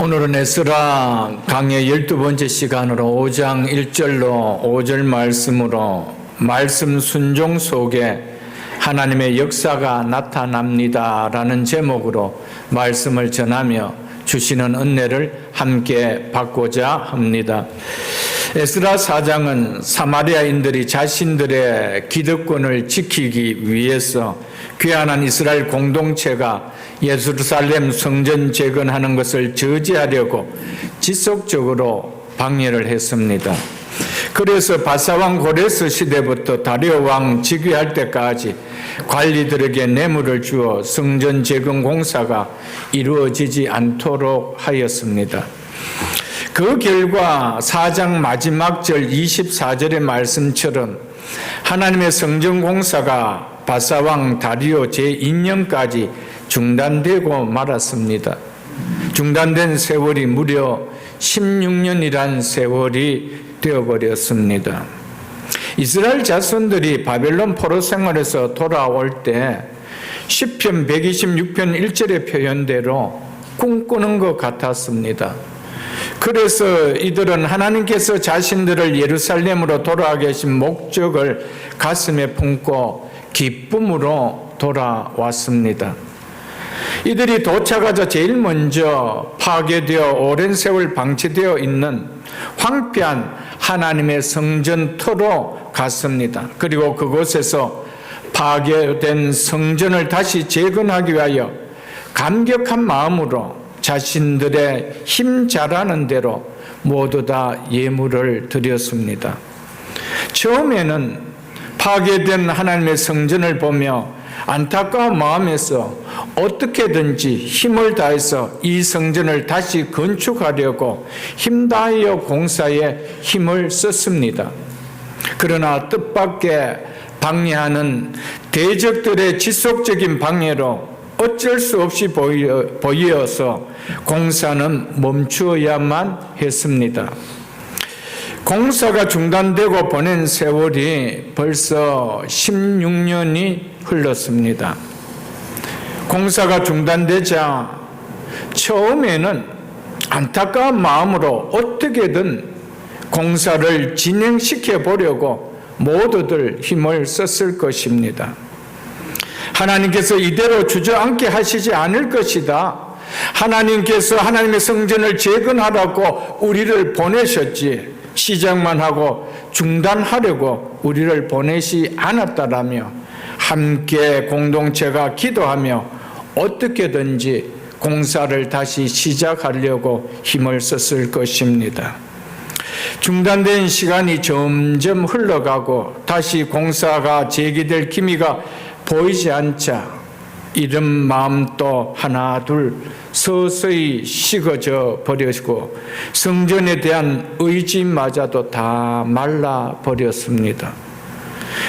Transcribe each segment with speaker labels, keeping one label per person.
Speaker 1: 오늘은 에스라 강의 12번째 시간으로 5장 1절로 5절 말씀으로 말씀 순종 속에 하나님의 역사가 나타납니다 라는 제목으로 말씀을 전하며 주시는 은혜를 함께 받고자 합니다. 에스라 4장은 사마리아인들이 자신들의 기득권을 지키기 위해서 귀환한 이스라엘 공동체가 예루살렘 성전 재건하는 것을 저지하려고 지속적으로 방해를 했습니다. 그래서 바사왕 고레스 시대부터 다리오 왕 즉위할 때까지 관리들에게 뇌물을 주어 성전 재건 공사가 이루어지지 않도록 하였습니다. 그 결과 4장 마지막 절 24절의 말씀처럼 하나님의 성전 공사가 바사왕 다리오 제2년까지 중단되고 말았습니다. 중단된 세월이 무려 16년이란 세월이 되어버렸습니다. 이스라엘 자손들이 바벨론 포로 생활에서 돌아올 때 시편 126편 1절의 표현대로 꿈꾸는 것 같았습니다. 그래서 이들은 하나님께서 자신들을 예루살렘으로 돌아가게 하신 목적을 가슴에 품고 기쁨으로 돌아왔습니다. 이들이 도착하자 제일 먼저 파괴되어 오랜 세월 방치되어 있는 황폐한 하나님의 성전터로 갔습니다. 그리고 그곳에서 파괴된 성전을 다시 재건하기 위하여 감격한 마음으로 자신들의 힘 잘하는 대로 모두 다 예물을 드렸습니다. 처음에는 파괴된 하나님의 성전을 보며 안타까운 마음에서 어떻게든지 힘을 다해서 이 성전을 다시 건축하려고 힘다하여 공사에 힘을 썼습니다. 그러나 뜻밖의 방해하는 대적들의 지속적인 방해로 어쩔 수 없이 보여서 공사는 멈추어야만 했습니다. 공사가 중단되고 보낸 세월이 벌써 16년이 흘렀습니다. 공사가 중단되자 처음에는 안타까운 마음으로 어떻게든 공사를 진행시켜 보려고 모두들 힘을 썼을 것입니다. 하나님께서 이대로 주저앉게 하시지 않을 것이다. 하나님께서 하나님의 성전을 재건하라고 우리를 보내셨지 시작만 하고 중단하려고 우리를 보내시 않았다라며 함께 공동체가 기도하며 어떻게든지 공사를 다시 시작하려고 힘을 썼을 것입니다. 중단된 시간이 점점 흘러가고 다시 공사가 재개될 기미가 보이지 않자 이런 마음도 하나 둘 서서히 식어져 버리고 성전에 대한 의지마저도 다 말라버렸습니다.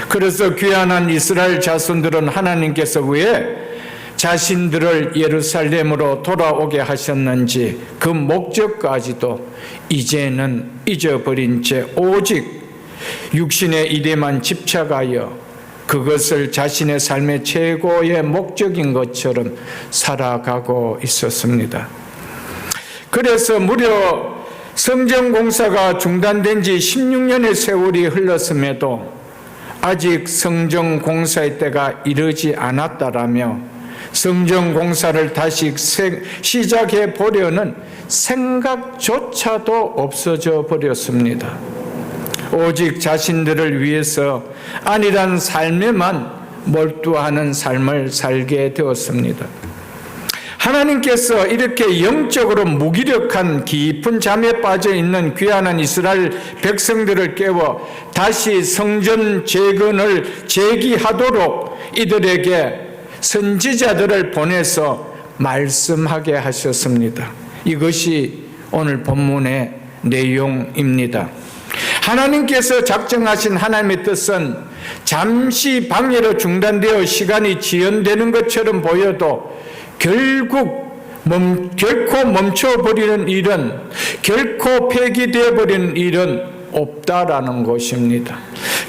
Speaker 1: 그래서 귀환한 이스라엘 자손들은 하나님께서 왜 자신들을 예루살렘으로 돌아오게 하셨는지 그 목적까지도 이제는 잊어버린 채 오직 육신의 일에만 집착하여 그것을 자신의 삶의 최고의 목적인 것처럼 살아가고 있었습니다. 그래서 무려 성전 공사가 중단된 지 16년의 세월이 흘렀음에도 아직 성전 공사의 때가 이르지 않았다라며 성전 공사를 다시 시작해 보려는 생각조차도 없어져 버렸습니다. 오직 자신들을 위해서 안일한 삶에만 몰두하는 삶을 살게 되었습니다. 하나님께서 이렇게 영적으로 무기력한 깊은 잠에 빠져 있는 귀환한 이스라엘 백성들을 깨워 다시 성전 재건을 재기하도록 이들에게 선지자들을 보내서 말씀하게 하셨습니다. 이것이 오늘 본문의 내용입니다. 하나님께서 작정하신 하나님의 뜻은 잠시 방해로 중단되어 시간이 지연되는 것처럼 보여도 결코 멈춰버리는 일은, 결코 폐기되어버리는 일은 없다라는 것입니다.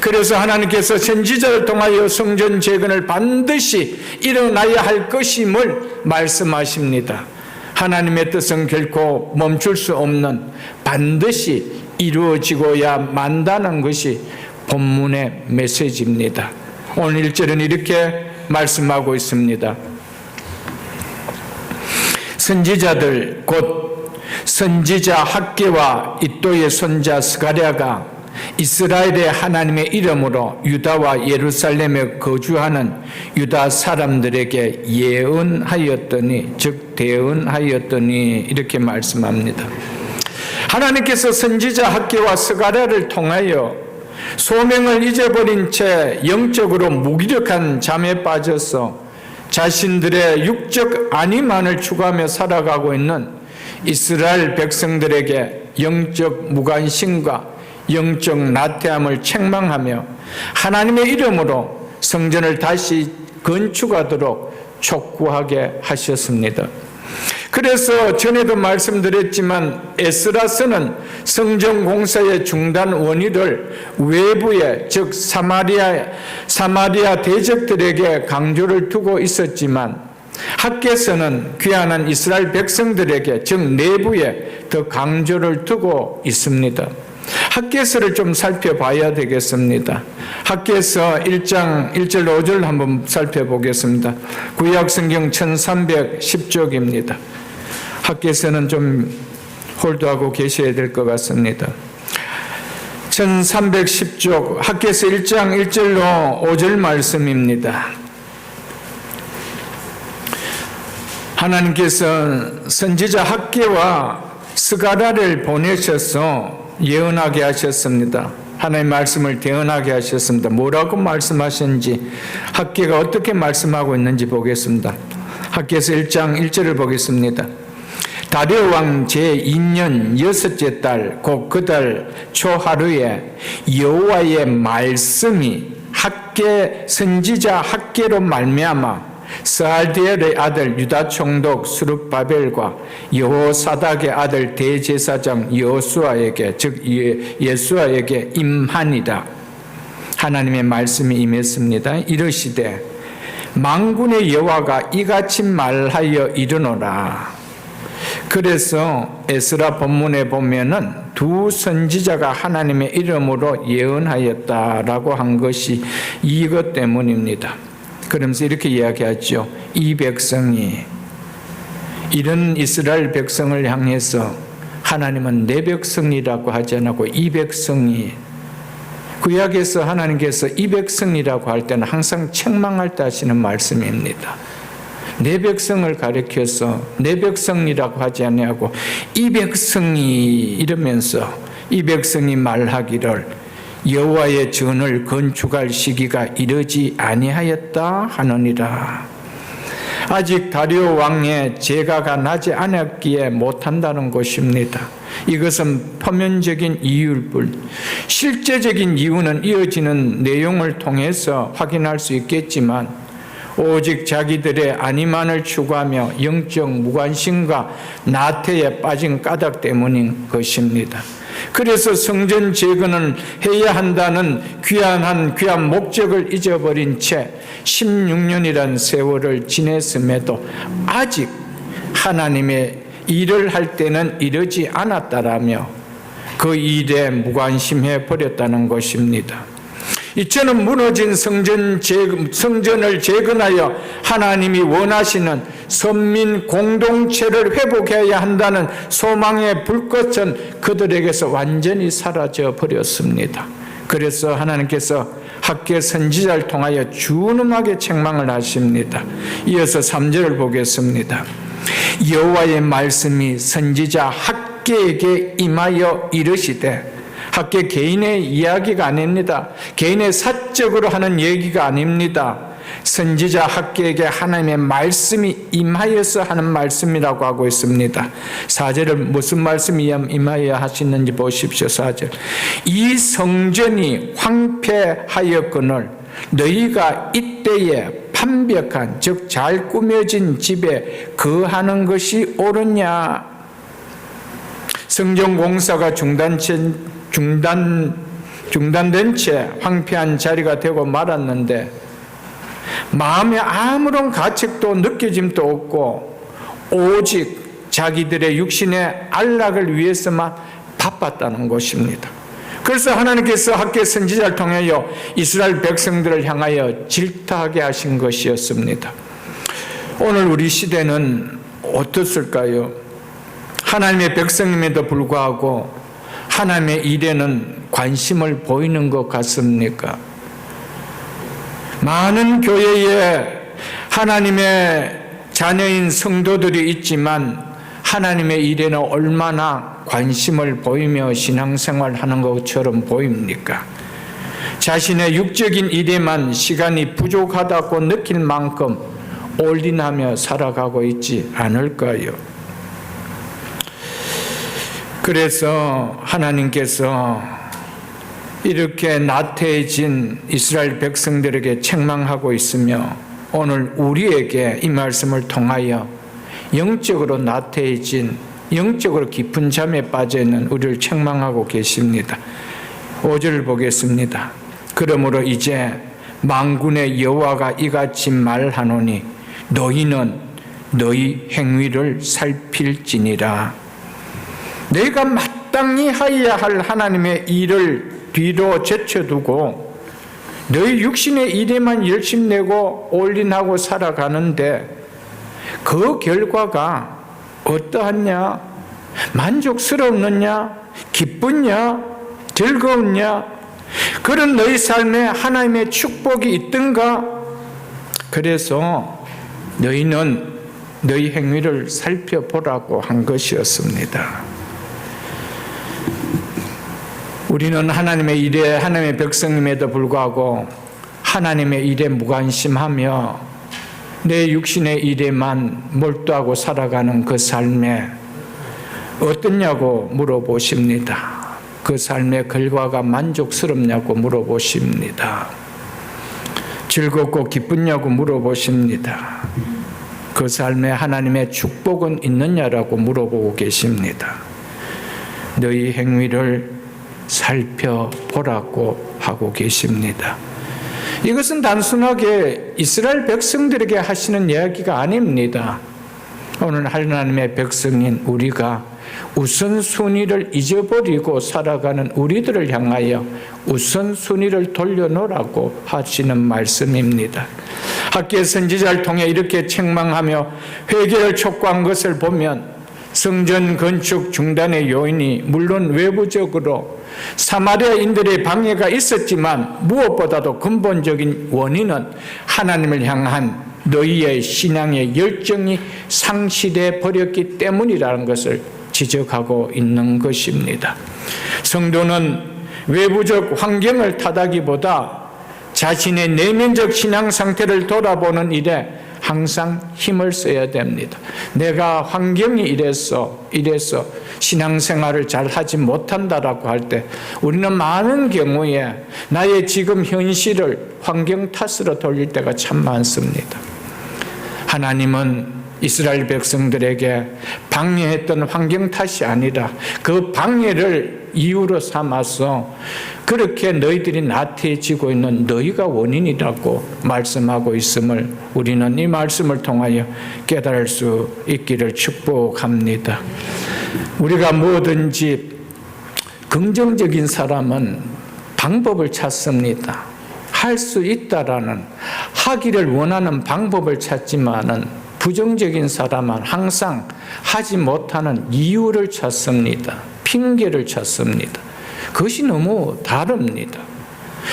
Speaker 1: 그래서 하나님께서 선지자를 통하여 성전 재건을 반드시 일어나야 할 것임을 말씀하십니다. 하나님의 뜻은 결코 멈출 수 없는 반드시 이루어지고야 만다는 것이 본문의 메시지입니다. 오늘 1절은 이렇게 말씀하고 있습니다. 선지자들 곧 선지자 학개와 이또의 손자 스가랴가 이스라엘의 하나님의 이름으로 유다와 예루살렘에 거주하는 유다 사람들에게 예언하였더니 즉 대언하였더니 이렇게 말씀합니다. 하나님께서 선지자 학개와 스가랴를 통하여 소명을 잊어버린 채 영적으로 무기력한 잠에 빠져서 자신들의 육적 안위만을 추구하며 살아가고 있는 이스라엘 백성들에게 영적 무관심과 영적 나태함을 책망하며 하나님의 이름으로 성전을 다시 건축하도록 촉구하게 하셨습니다. 그래서 전에도 말씀드렸지만 에스라서는 성전 공사의 중단 원인을 외부에 즉 사마리아 대적들에게 강조를 두고 있었지만 학개서는 귀환한 이스라엘 백성들에게 즉 내부에 더 강조를 두고 있습니다. 학개서를 좀 살펴봐야 되겠습니다. 학개서 1장 1절 5절 한번 살펴보겠습니다. 구약성경 1310쪽입니다. 학개서는 좀 홀도하고 계셔야 될 것 같습니다. 1310쪽 학개서 1장 1절로 5절 말씀입니다. 하나님께서 선지자 학개와 스가랴를 보내셔서 예언하게 하셨습니다. 하나님의 말씀을 대언하게 하셨습니다. 뭐라고 말씀하셨는지 학개가 어떻게 말씀하고 있는지 보겠습니다. 학개서 1장 1절을 보겠습니다. 다리오 왕 제2년 6째 달 곧 그 달 초하루에 여호와의 말씀이 학개 선지자 학개로 말미암아 스알디엘의 아들 유다 총독 스룹바벨과 여호사닥의 아들 대제사장 여호수아에게 즉 예수아에게 임하니라. 하나님의 말씀이 임했습니다. 이르시되 만군의 여호와가 이같이 말하여 이르노라. 그래서 에스라 본문에 보면은 두 선지자가 하나님의 이름으로 예언하였다라고 한 것이 이것 때문입니다. 그러면서 이렇게 이야기하죠. 이 백성이 이런 이스라엘 백성을 향해서 하나님은 내 백성이라고 하지 않고 이 백성이 구약에서 하나님께서 이 백성이라고 할 때는 항상 책망할 때 하시는 말씀입니다. 내 백성을 가리켜서 내 백성이라고 하지 아니하고 이 백성이 이러면서 이 백성이 말하기를 여호와의 전을 건축할 시기가 이르지 아니하였다 하느니라. 아직 다리오 왕의 제가가 나지 않았기에 못한다는 것입니다. 이것은 표면적인 이유일 뿐 실제적인 이유는 이어지는 내용을 통해서 확인할 수 있겠지만 오직 자기들의 안위만을 추구하며 영적 무관심과 나태에 빠진 까닭 때문인 것입니다. 그래서 성전 재건을 해야 한다는 귀한 목적을 잊어버린 채 16년이라는 세월을 지냈음에도 아직 하나님의 일을 할 때는 이르지 않았다라며 그 일에 무관심해 버렸다는 것입니다. 이처럼 무너진 성전을 재건하여 하나님이 원하시는 선민 공동체를 회복해야 한다는 소망의 불꽃은 그들에게서 완전히 사라져 버렸습니다. 그래서 하나님께서 학개 선지자를 통하여 준엄하게 책망을 하십니다. 이어서 3절을 보겠습니다. 여호와의 말씀이 선지자 학개에게 임하여 이르시되 학개 개인의 이야기가 아닙니다. 개인의 사적으로 하는 얘기가 아닙니다. 선지자 학개에게 하나님의 말씀이 임하여서 하는 말씀이라고 하고 있습니다. 4절을 무슨 말씀이 임하여 하시는지 보십시오. 4절 이 성전이 황폐하였거늘 너희가 이때에 판벽한 즉 잘 꾸며진 집에 거하는 것이 옳으냐. 성전 공사가 중단된 채 황폐한 자리가 되고 말았는데 마음에 아무런 가책도 느껴짐도 없고 오직 자기들의 육신의 안락을 위해서만 바빴다는 것입니다. 그래서 하나님께서 학개 선지자를 통하여 이스라엘 백성들을 향하여 질타하게 하신 것이었습니다. 오늘 우리 시대는 어떻을까요? 하나님의 백성임에도 불구하고 하나님의 일에는 관심을 보이는 것 같습니까? 많은 교회에 하나님의 자녀인 성도들이 있지만 하나님의 일에는 얼마나 관심을 보이며 신앙생활하는 것처럼 보입니까? 자신의 육적인 일에만 시간이 부족하다고 느낄 만큼 올인하며 살아가고 있지 않을까요? 그래서 하나님께서 이렇게 나태해진 이스라엘 백성들에게 책망하고 있으며 오늘 우리에게 이 말씀을 통하여 영적으로 나태해진, 영적으로 깊은 잠에 빠져있는 우리를 책망하고 계십니다. 5절을 보겠습니다. 그러므로 이제 만군의 여호와가 이같이 말하노니 너희는 너희 행위를 살필지니라. 너희가 마땅히 하여야 할 하나님의 일을 뒤로 제쳐두고 너희 육신의 일에만 열심내고 올인하고 살아가는데 그 결과가 어떠하냐? 만족스럽느냐? 기쁘냐? 즐거웠냐? 그런 너희 삶에 하나님의 축복이 있던가? 그래서 너희는 너희 행위를 살펴보라고 한 것이었습니다. 우리는 하나님의 일에, 하나님의 백성임에도 불구하고 하나님의 일에 무관심하며 내 육신의 일에만 몰두하고 살아가는 그 삶에 어떻냐고 물어보십니다. 그 삶의 결과가 만족스럽냐고 물어보십니다. 즐겁고 기쁘냐고 물어보십니다. 그 삶에 하나님의 축복은 있느냐라고 물어보고 계십니다. 너희 행위를 살펴보라고 하고 계십니다. 이것은 단순하게 이스라엘 백성들에게 하시는 이야기가 아닙니다. 오늘 하나님의 백성인 우리가 우선순위를 잊어버리고 살아가는 우리들을 향하여 우선순위를 돌려놓으라고 하시는 말씀입니다. 학개 선지자를 통해 이렇게 책망하며 회개를 촉구한 것을 보면 성전 건축 중단의 요인이 물론 외부적으로 사마리아인들의 방해가 있었지만 무엇보다도 근본적인 원인은 하나님을 향한 너희의 신앙의 열정이 상실해 버렸기 때문이라는 것을 지적하고 있는 것입니다. 성도는 외부적 환경을 탓하기보다 자신의 내면적 신앙 상태를 돌아보는 일에 항상 힘을 써야 됩니다. 내가 환경이 이래서 신앙생활을 잘 하지 못한다라고 할 때 우리는 많은 경우에 나의 지금 현실을 환경 탓으로 돌릴 때가 참 많습니다. 하나님은 이스라엘 백성들에게 방해했던 환경 탓이 아니라 그 방해를 이유로 삼아서 그렇게 너희들이 나태해지고 있는 너희가 원인이라고 말씀하고 있음을 우리는 이 말씀을 통하여 깨달을 수 있기를 축복합니다. 우리가 뭐든지 긍정적인 사람은 방법을 찾습니다. 할 수 있다라는, 하기를 원하는 방법을 찾지만은 부정적인 사람은 항상 하지 못하는 이유를 찾습니다. 핑계를 찾습니다. 그것이 너무 다릅니다.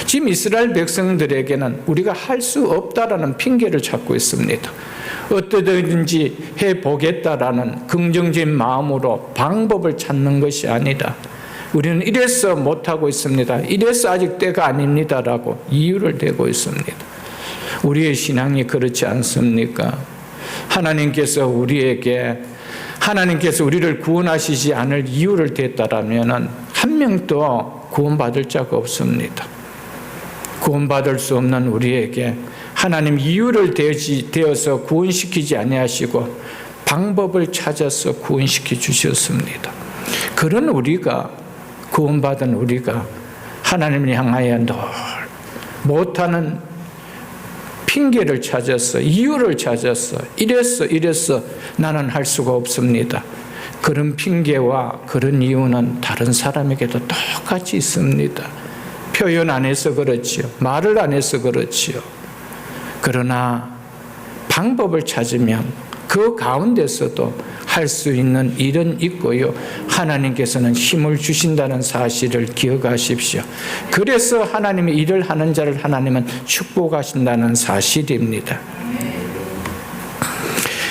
Speaker 1: 지금 이스라엘 백성들에게는 우리가 할 수 없다라는 핑계를 찾고 있습니다. 어떻게든지 해보겠다라는 긍정적인 마음으로 방법을 찾는 것이 아니라 우리는 이래서 못하고 있습니다. 이래서 아직 때가 아닙니다라고 이유를 대고 있습니다. 우리의 신앙이 그렇지 않습니까? 하나님께서 우리를 구원하시지 않을 이유를 댔다라면 한 명도 구원받을 자가 없습니다. 구원받을 수 없는 우리에게 하나님 이유를 대어서 구원시키지 아니하시고 방법을 찾아서 구원시켜 주셨습니다. 그런 우리가, 구원받은 우리가 하나님을 향하여 늘 못하는 핑계를 찾았어. 이유를 찾았어. 이랬어. 나는 할 수가 없습니다. 그런 핑계와 그런 이유는 다른 사람에게도 똑같이 있습니다. 표현 안 해서 그렇지요. 말을 안 해서 그렇지요. 그러나 방법을 찾으면 그 가운데서도 할 수 있는 일은 있고요. 하나님께서는 힘을 주신다는 사실을 기억하십시오. 그래서 하나님이 일을 하는 자를 하나님은 축복하신다는 사실입니다.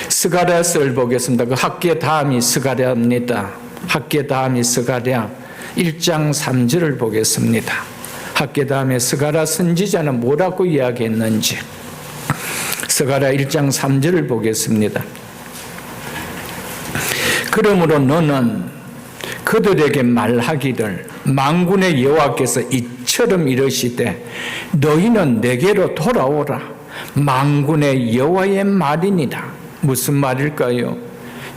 Speaker 1: 스가랴서를 보겠습니다. 그 학계 다음이 스가랴입니다. 학계 다음이 스가랴 1장 3절을 보겠습니다. 학계 다음에 스가랴 선지자는 뭐라고 이야기했는지 스가랴 1장 3절을 보겠습니다. 그러므로 너는 그들에게 말하기를 만군의 여호와께서 이처럼 이르시되 너희는 내게로 돌아오라. 만군의 여호와의 말이니라. 무슨 말일까요?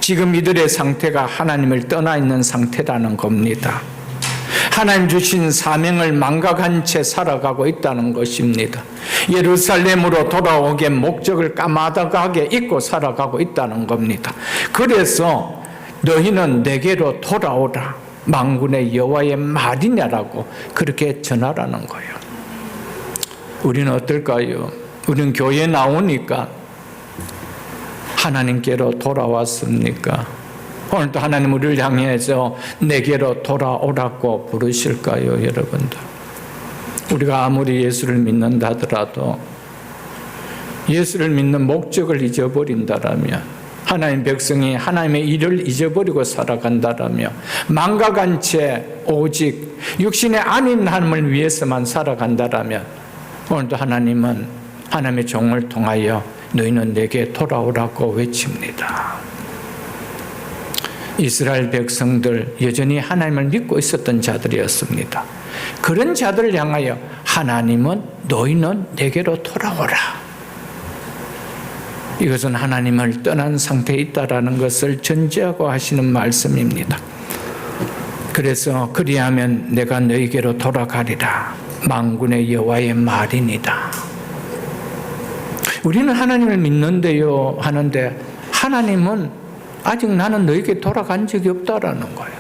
Speaker 1: 지금 이들의 상태가 하나님을 떠나 있는 상태라는 겁니다. 하나님 주신 사명을 망각한 채 살아가고 있다는 것입니다. 예루살렘으로 돌아오게 목적을 까마득하게 잊고 살아가고 있다는 겁니다. 그래서 너희는 내게로 돌아오라. 만군의 여호와의 말이냐라고 그렇게 전하라는 거예요. 우리는 어떨까요? 우리는 교회에 나오니까 하나님께로 돌아왔습니까? 오늘도 하나님 우리를 향해서 내게로 돌아오라고 부르실까요, 여러분들? 우리가 아무리 예수를 믿는다 하더라도 예수를 믿는 목적을 잊어버린다라면, 하나님 백성이 하나님의 일을 잊어버리고 살아간다라면, 망각한 채 오직 육신의 아닌 하나님을 위해서만 살아간다라면, 오늘도 하나님은 하나님의 종을 통하여 너희는 내게 돌아오라고 외칩니다. 이스라엘 백성들 여전히 하나님을 믿고 있었던 자들이었습니다. 그런 자들을 향하여 하나님은 너희는 내게로 돌아오라. 이것은 하나님을 떠난 상태에 있다라는 것을 전제하고 하시는 말씀입니다. 그래서 그리하면 내가 너희에게로 돌아가리라. 만군의 여호와의 말이니라. 우리는 하나님을 믿는데요 하는데 하나님은 아직 나는 너에게 돌아간 적이 없다라는 거예요.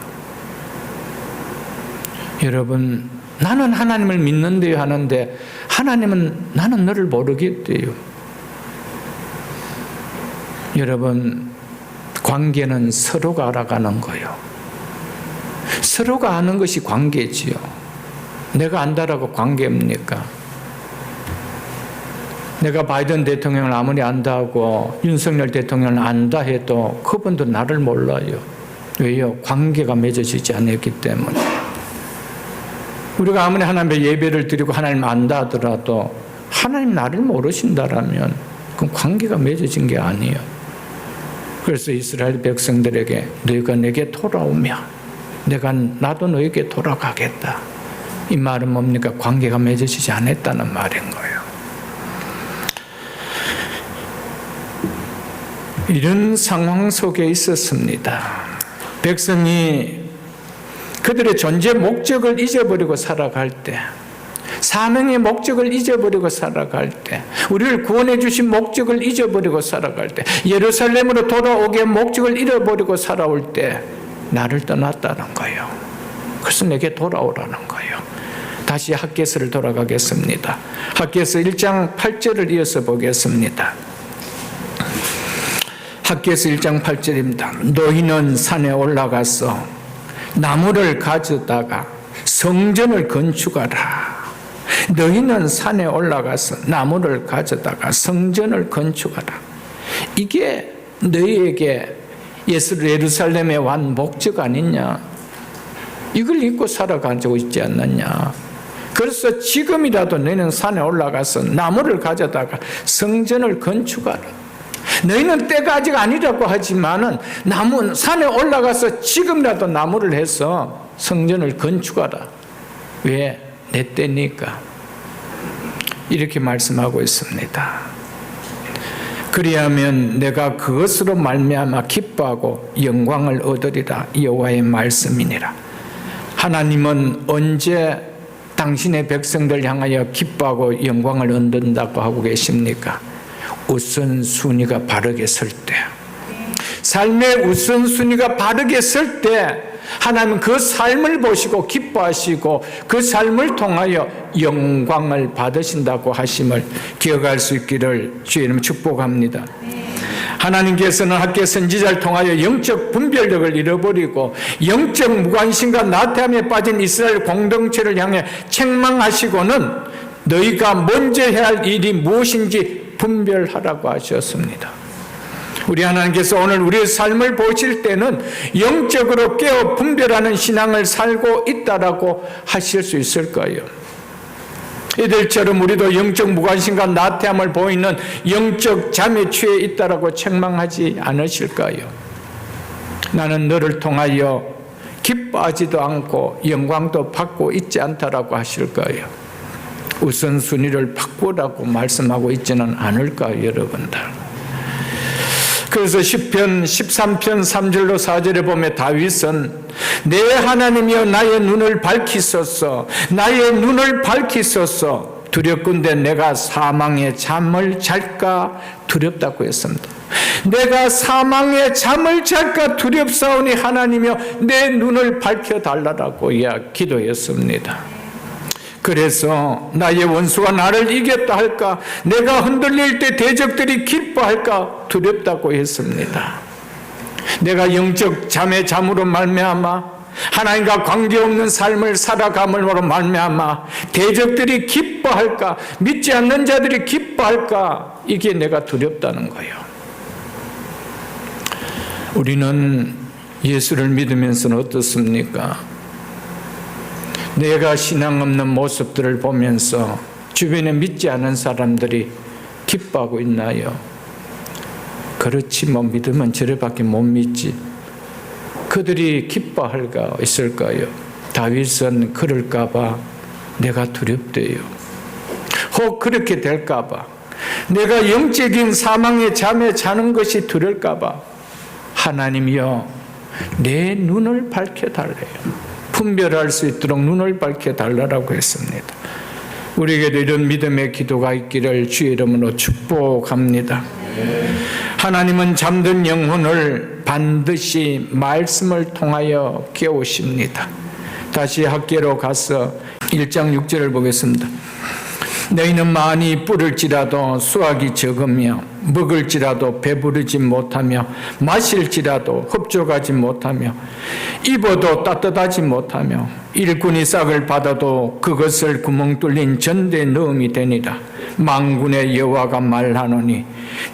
Speaker 1: 여러분, 나는 하나님을 믿는데요 하는데 하나님은 나는 너를 모르겠대요. 여러분, 관계는 서로가 알아가는 거예요. 서로가 아는 것이 관계지요. 내가 안다라고 관계입니까? 내가 바이든 대통령을 아무리 안다고 윤석열 대통령을 안다 해도 그분도 나를 몰라요. 왜요? 관계가 맺어지지 않았기 때문에. 우리가 아무리 하나님의 예배를 드리고 하나님 안다 하더라도 하나님 나를 모르신다라면 그건 관계가 맺어진 게 아니에요. 그래서 이스라엘 백성들에게 너희가 내게 돌아오면 나도 너에게 돌아가겠다. 이 말은 뭡니까? 관계가 맺어지지 않았다는 말인 거예요. 이런 상황 속에 있었습니다. 백성이 그들의 존재 목적을 잊어버리고 살아갈 때, 사명의 목적을 잊어버리고 살아갈 때, 우리를 구원해 주신 목적을 잊어버리고 살아갈 때, 예루살렘으로 돌아오게 목적을 잃어버리고 살아올 때 나를 떠났다는 거예요. 그래서 내게 돌아오라는 거예요. 다시 학개서를 돌아가겠습니다. 학개서 1장 8절을 이어서 보겠습니다. 학개서 1장 8절입니다. 너희는 산에 올라가서 나무를 가져다가 성전을 건축하라. 너희는 산에 올라가서 나무를 가져다가 성전을 건축하라. 이게 너희에게 예루살렘에 완 목적 아니냐? 이걸 잊고 살아가고 있지 않느냐? 그래서 지금이라도 너희는 산에 올라가서 나무를 가져다가 성전을 건축하라. 너희는 때가 아직 아니라고 하지만은 산에 올라가서 지금이라도 나무를 해서 성전을 건축하라. 왜? 내 때니까. 이렇게 말씀하고 있습니다. 그리하면 내가 그것으로 말미암아 기뻐하고 영광을 얻으리라. 여호와의 말씀이니라. 하나님은 언제 당신의 백성들 향하여 기뻐하고 영광을 얻는다고 하고 계십니까? 우선순위가 바르게 설 때, 삶의 우선순위가 바르게 설 때 하나님은 그 삶을 보시고 기뻐하시고 그 삶을 통하여 영광을 받으신다고 하심을 기억할 수 있기를 주의 이름으로 축복합니다. 하나님께서는 학계 선지자를 통하여 영적 분별력을 잃어버리고 영적 무관심과 나태함에 빠진 이스라엘 공동체를 향해 책망하시고는 너희가 먼저 해야 할 일이 무엇인지 분별하라고 하셨습니다. 우리 하나님께서 오늘 우리의 삶을 보실 때는 영적으로 깨어 분별하는 신앙을 살고 있다라고 하실 수 있을까요? 이들처럼 우리도 영적 무관심과 나태함을 보이는 영적 잠에 취해 있다라고 책망하지 않으실까요? 나는 너를 통하여 기뻐하지도 않고 영광도 받고 있지 않다라고 하실까요? 우선순위를 바꾸라고 말씀하고 있지는 않을까요, 여러분들? 그래서 시편 13편 3절로 4절에 보면 다윗은 내 하나님이여 나의 눈을 밝히소서, 나의 눈을 밝히소서, 두렵건대 내가 사망의 잠을 잘까 두렵다고 했습니다. 내가 사망의 잠을 잘까 두렵사오니 하나님이여 내 눈을 밝혀달라고 기도했습니다. 그래서 나의 원수가 나를 이겼다 할까, 내가 흔들릴 때 대적들이 기뻐할까 두렵다고 했습니다. 내가 영적 잠의 잠으로 말미암아 하나님과 관계없는 삶을 살아감으로 말미암아 대적들이 기뻐할까, 믿지 않는 자들이 기뻐할까, 이게 내가 두렵다는 거예요. 우리는 예수를 믿으면서는 어떻습니까? 내가 신앙 없는 모습들을 보면서 주변에 믿지 않은 사람들이 기뻐하고 있나요? 그렇지, 뭐 믿으면 저래밖에 못 믿지. 그들이 기뻐할까 있을까요? 다윗은 그럴까봐 내가 두렵대요. 혹 그렇게 될까봐, 내가 영적인 사망의 잠에 자는 것이 두려울까봐 하나님이여 내 눈을 밝혀달래요. 분별할 수 있도록 눈을 밝혀달라고 했습니다. 우리에게도 이런 믿음의 기도가 있기를 주의 이름으로 축복합니다. 하나님은 잠든 영혼을 반드시 말씀을 통하여 깨우십니다. 다시 학계로 가서 1장 6절을 보겠습니다. 너희는 많이 뿌릴지라도 수확이 적으며 먹을지라도 배부르지 못하며 마실지라도 흡족하지 못하며 입어도 따뜻하지 못하며 일꾼이 싹을 받아도 그것을 구멍 뚫린 전대에 넣음이 되니라. 만군의 여호와가 말하노니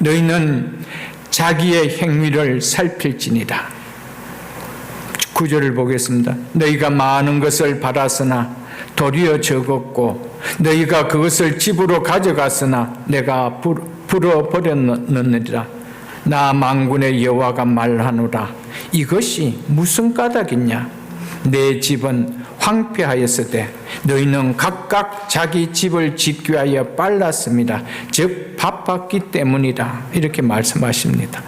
Speaker 1: 너희는 자기의 행위를 살필지니라. 9절을 보겠습니다. 너희가 많은 것을 바랐으나 도리어 적었고 너희가 그것을 집으로 가져갔으나 내가 불어버렸느니라. 나 만군의 여호와가 말하노라. 이것이 무슨 까닭이냐? 내 집은 황폐하였으되 너희는 각각 자기 집을 짓기 위하여 빨랐습니다. 즉 바빴기 때문이다. 이렇게 말씀하십니다.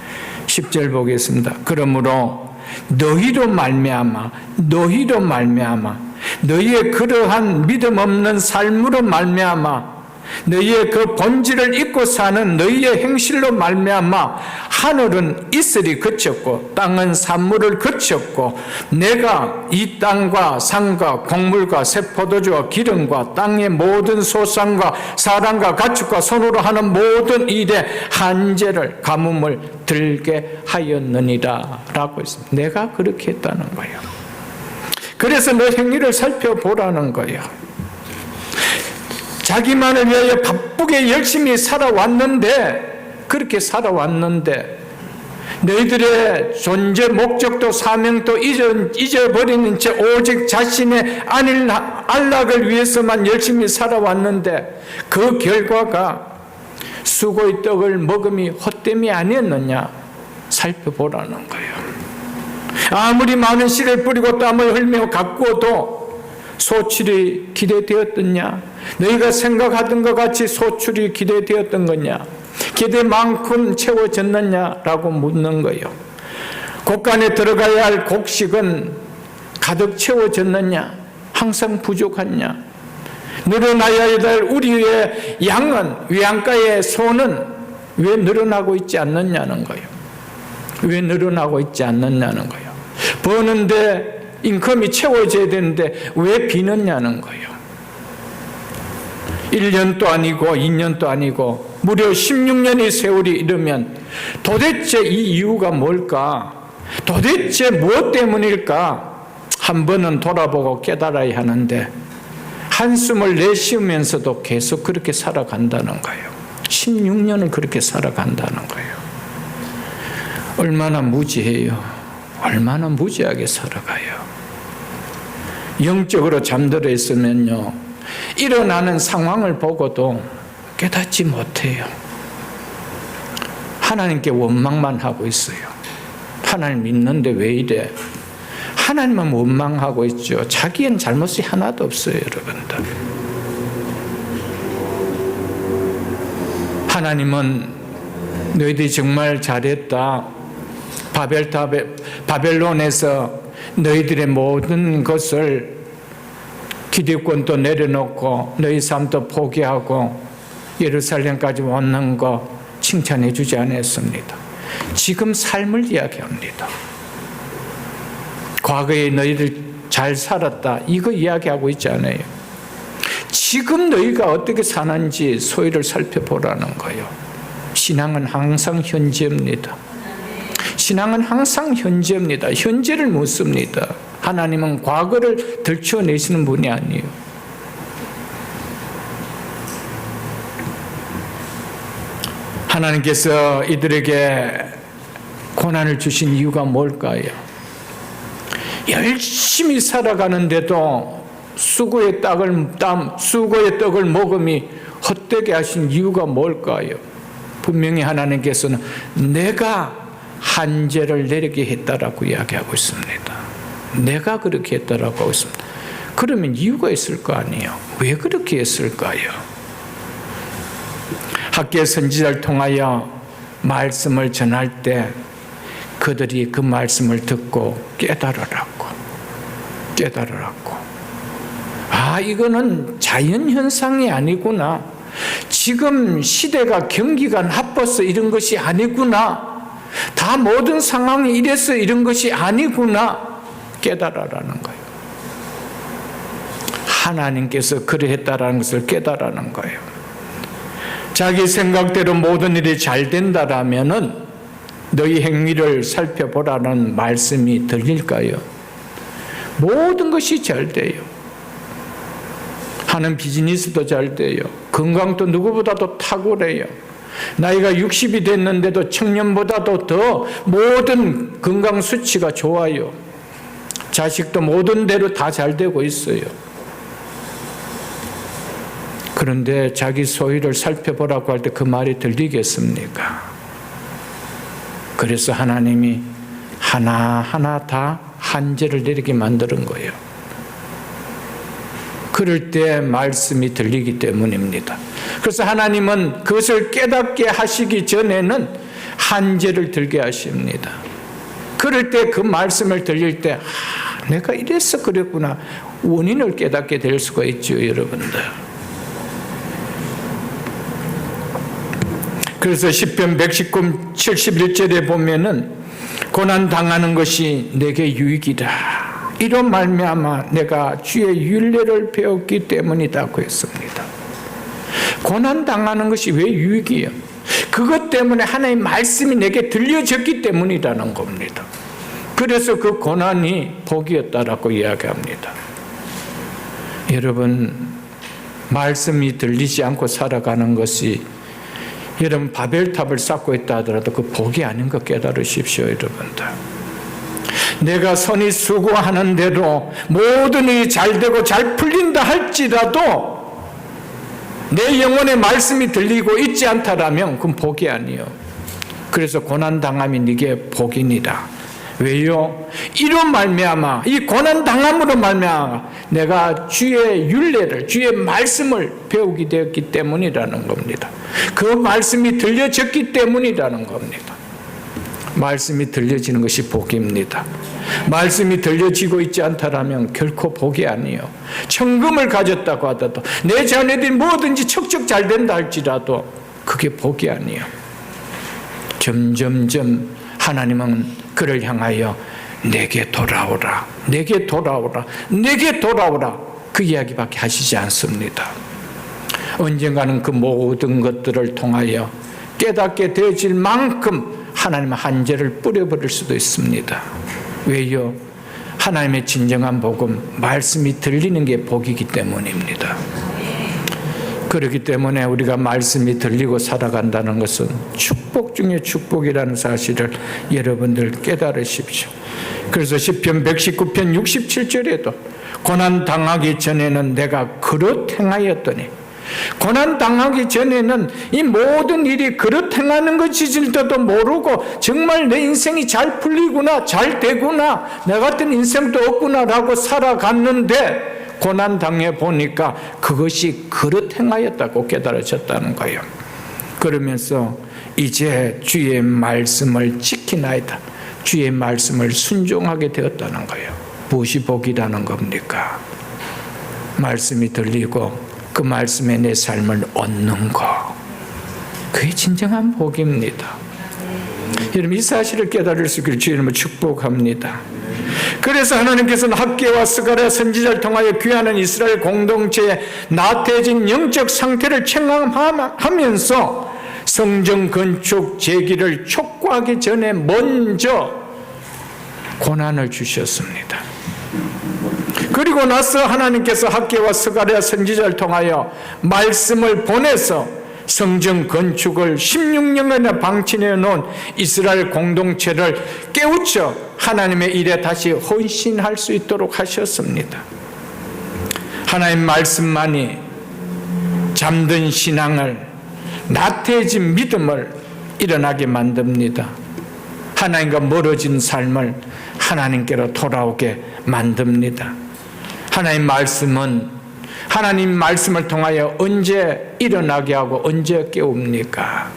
Speaker 1: 10절 보겠습니다. 그러므로 너희로 말미암아 너희의 그러한 믿음 없는 삶으로 말미암아 너희의 그 본질을 잊고 사는 너희의 행실로 말미암아 하늘은 이슬이 그쳤고 땅은 산물을 그쳤고 내가 이 땅과 산과 곡물과 새 포도주와 기름과 땅의 모든 소산과 사람과 가축과 손으로 하는 모든 일에 한제를 가뭄을 들게 하였느니라 라고 했습니다. 내가 그렇게 했다는 거예요. 그래서 너 행위를 살펴보라는 거예요. 자기만을 위하여 바쁘게 열심히 살아왔는데, 그렇게 살아왔는데 너희들의 존재 목적도 사명도 잊어버리는 채 오직 자신의 안락을 위해서만 열심히 살아왔는데 그 결과가 수고의 떡을 먹음이 헛됨이 아니었느냐 살펴보라는 거예요. 아무리 많은 씨를 뿌리고 땀을 흘며 가꾸어도 소출이 기대되었더냐? 너희가 생각하던 것 같이 소출이 기대되었던 거냐? 기대만큼 채워졌느냐라고 묻는 거예요. 곡간에 들어가야 할 곡식은 가득 채워졌느냐? 항상 부족하냐? 늘어나야 될 우리의 양은, 외양가의 소는 왜 늘어나고 있지 않느냐는 거예요. 왜 늘어나고 있지 않느냐는 거예요. 버는데 인컴이 채워져야 되는데 왜 비느냐는 거예요. 1년도 아니고 2년도 아니고 무려 16년의 세월이 이르면 도대체 이 이유가 뭘까? 도대체 무엇 때문일까? 한 번은 돌아보고 깨달아야 하는데 한숨을 내쉬면서도 계속 그렇게 살아간다는 거예요. 16년을 그렇게 살아간다는 거예요. 얼마나 무지해요. 얼마나 무지하게 살아가요. 영적으로 잠들어 있으면요, 일어나는 상황을 보고도 깨닫지 못해요. 하나님께 원망만 하고 있어요. 하나님 믿는데 왜 이래? 하나님만 원망하고 있죠. 자기는 잘못이 하나도 없어요, 여러분들. 하나님은 너희들이 정말 잘했다. 바벨론에서 너희들의 모든 것을 기득권도 내려놓고 너희 삶도 포기하고 예루살렘까지 왔는 거 칭찬해 주지 않았습니다. 지금 삶을 이야기합니다. 과거에 너희들 잘 살았다, 이거 이야기하고 있지 않아요. 지금 너희가 어떻게 사는지 소위를 살펴보라는 거예요. 신앙은 항상 현재입니다. 신앙은 항상 현재입니다. 현재를 묻습니다. 하나님은 과거를 들춰내시는 분이 아니에요. 하나님께서 이들에게 고난을 주신 이유가 뭘까요? 열심히 살아가는데도 수고의 떡을 먹음이 헛되게 하신 이유가 뭘까요? 분명히 하나님께서는 내가 한죄를 내리게 했다라고 이야기하고 있습니다. 내가 그렇게 했다라고 하고 있습니다. 그러면 이유가 있을 거 아니에요. 왜 그렇게 했을까요? 학계 선지자를 통하여 말씀을 전할 때 그들이 그 말씀을 듣고 깨달으라고. 아, 이거는 자연현상이 아니구나. 지금 시대가 경기가 나빠서 이런 것이 아니구나. 다 모든 상황이 이래서 이런 것이 아니구나. 깨달으라는 거예요. 하나님께서 그러했다라는 것을 깨달으라는 거예요. 자기 생각대로 모든 일이 잘 된다라면은 너희 행위를 살펴보라는 말씀이 들릴까요? 모든 것이 잘 돼요. 하는 비즈니스도 잘 돼요. 건강도 누구보다도 탁월해요. 나이가 60이 됐는데도 청년보다도 더 모든 건강 수치가 좋아요. 자식도 모든 대로 다 잘 되고 있어요. 그런데 자기 소유를 살펴보라고 할 때 그 말이 들리겠습니까? 그래서 하나님이 하나하나 다 한죄를 내리게 만드는 거예요. 그럴 때 말씀이 들리기 때문입니다. 그래서 하나님은 그것을 깨닫게 하시기 전에는 한죄를 들게 하십니다. 그럴 때 그 말씀을 들릴 때 내가 이래서 그랬구나, 원인을 깨닫게 될 수가 있죠, 여러분들. 그래서 시편 119편 71절에 보면은 고난 당하는 것이 내게 유익이다. 이런 말미암아 내가 주의 율례를 배웠기 때문이라고 했습니다. 고난 당하는 것이 왜 유익이에요? 그것 때문에 하나님의 말씀이 내게 들려졌기 때문이라는 겁니다. 그래서 그 고난이 복이었다라고 이야기합니다. 여러분, 말씀이 들리지 않고 살아가는 것이, 여러분 바벨탑을 쌓고 있다 하더라도 그 복이 아닌 거 깨달으십시오, 여러분들. 내가 선이 수고하는 대로 모든 일이 잘 되고 잘 풀린다 할지라도 내 영혼의 말씀이 들리고 있지 않다라면 그건 복이 아니에요. 그래서 고난당함이 네게 복이니라. 왜요? 이런 말미암아, 이 고난당함으로 말미암아 내가 주의 율례를, 주의 말씀을 배우게 되었기 때문이라는 겁니다. 그 말씀이 들려졌기 때문이라는 겁니다. 말씀이 들려지는 것이 복입니다. 말씀이 들려지고 있지 않다라면 결코 복이 아니에요. 천금을 가졌다고 하더라도, 내 자녀들이 뭐든지 척척 잘 된다 할지라도 그게 복이 아니에요. 점점점 하나님은 그를 향하여 내게 돌아오라, 내게 돌아오라, 내게 돌아오라, 그 이야기밖에 하시지 않습니다. 언젠가는 그 모든 것들을 통하여 깨닫게 되어질 만큼 하나님의 한죄를 뿌려버릴 수도 있습니다. 왜요? 하나님의 진정한 복음, 말씀이 들리는 게 복이기 때문입니다. 그렇기 때문에 우리가 말씀이 들리고 살아간다는 것은 축복 중에 축복이라는 사실을 여러분들 깨달으십시오. 그래서 시편 119편 67절에도 고난당하기 전에는 내가 그릇 행하였더니, 고난당하기 전에는 이 모든 일이 그릇 행하는 것일지도 모르고 정말 내 인생이 잘 풀리구나, 잘 되구나, 내 같은 인생도 없구나라고 살아갔는데 고난당해 보니까 그것이 그릇 행하였다고 깨달아졌다는 거예요. 그러면서 이제 주의 말씀을 지키나이다, 주의 말씀을 순종하게 되었다는 거예요. 무엇이 복이라는 겁니까? 말씀이 들리고 그 말씀에 내 삶을 얻는 것, 그게 진정한 복입니다. 여러분, 이 사실을 깨달을 수 있기를 주님을 축복합니다. 그래서 하나님께서는 학개와 스가랴 선지자를 통하여 귀하는 이스라엘 공동체의 나태해진 영적 상태를 체험하면서 성전 건축 재기를 촉구하기 전에 먼저 고난을 주셨습니다. 그리고 나서 하나님께서 학개와 스가랴 선지자를 통하여 말씀을 보내서 성전 건축을 16년간이나 방치해 놓은 이스라엘 공동체를 깨우쳐 하나님의 일에 다시 헌신할 수 있도록 하셨습니다. 하나님 말씀만이 잠든 신앙을, 나태해진 믿음을 일어나게 만듭니다. 하나님과 멀어진 삶을 하나님께로 돌아오게 만듭니다. 하나님 말씀은, 하나님 말씀을 통하여 언제 일어나게 하고 언제 깨웁니까?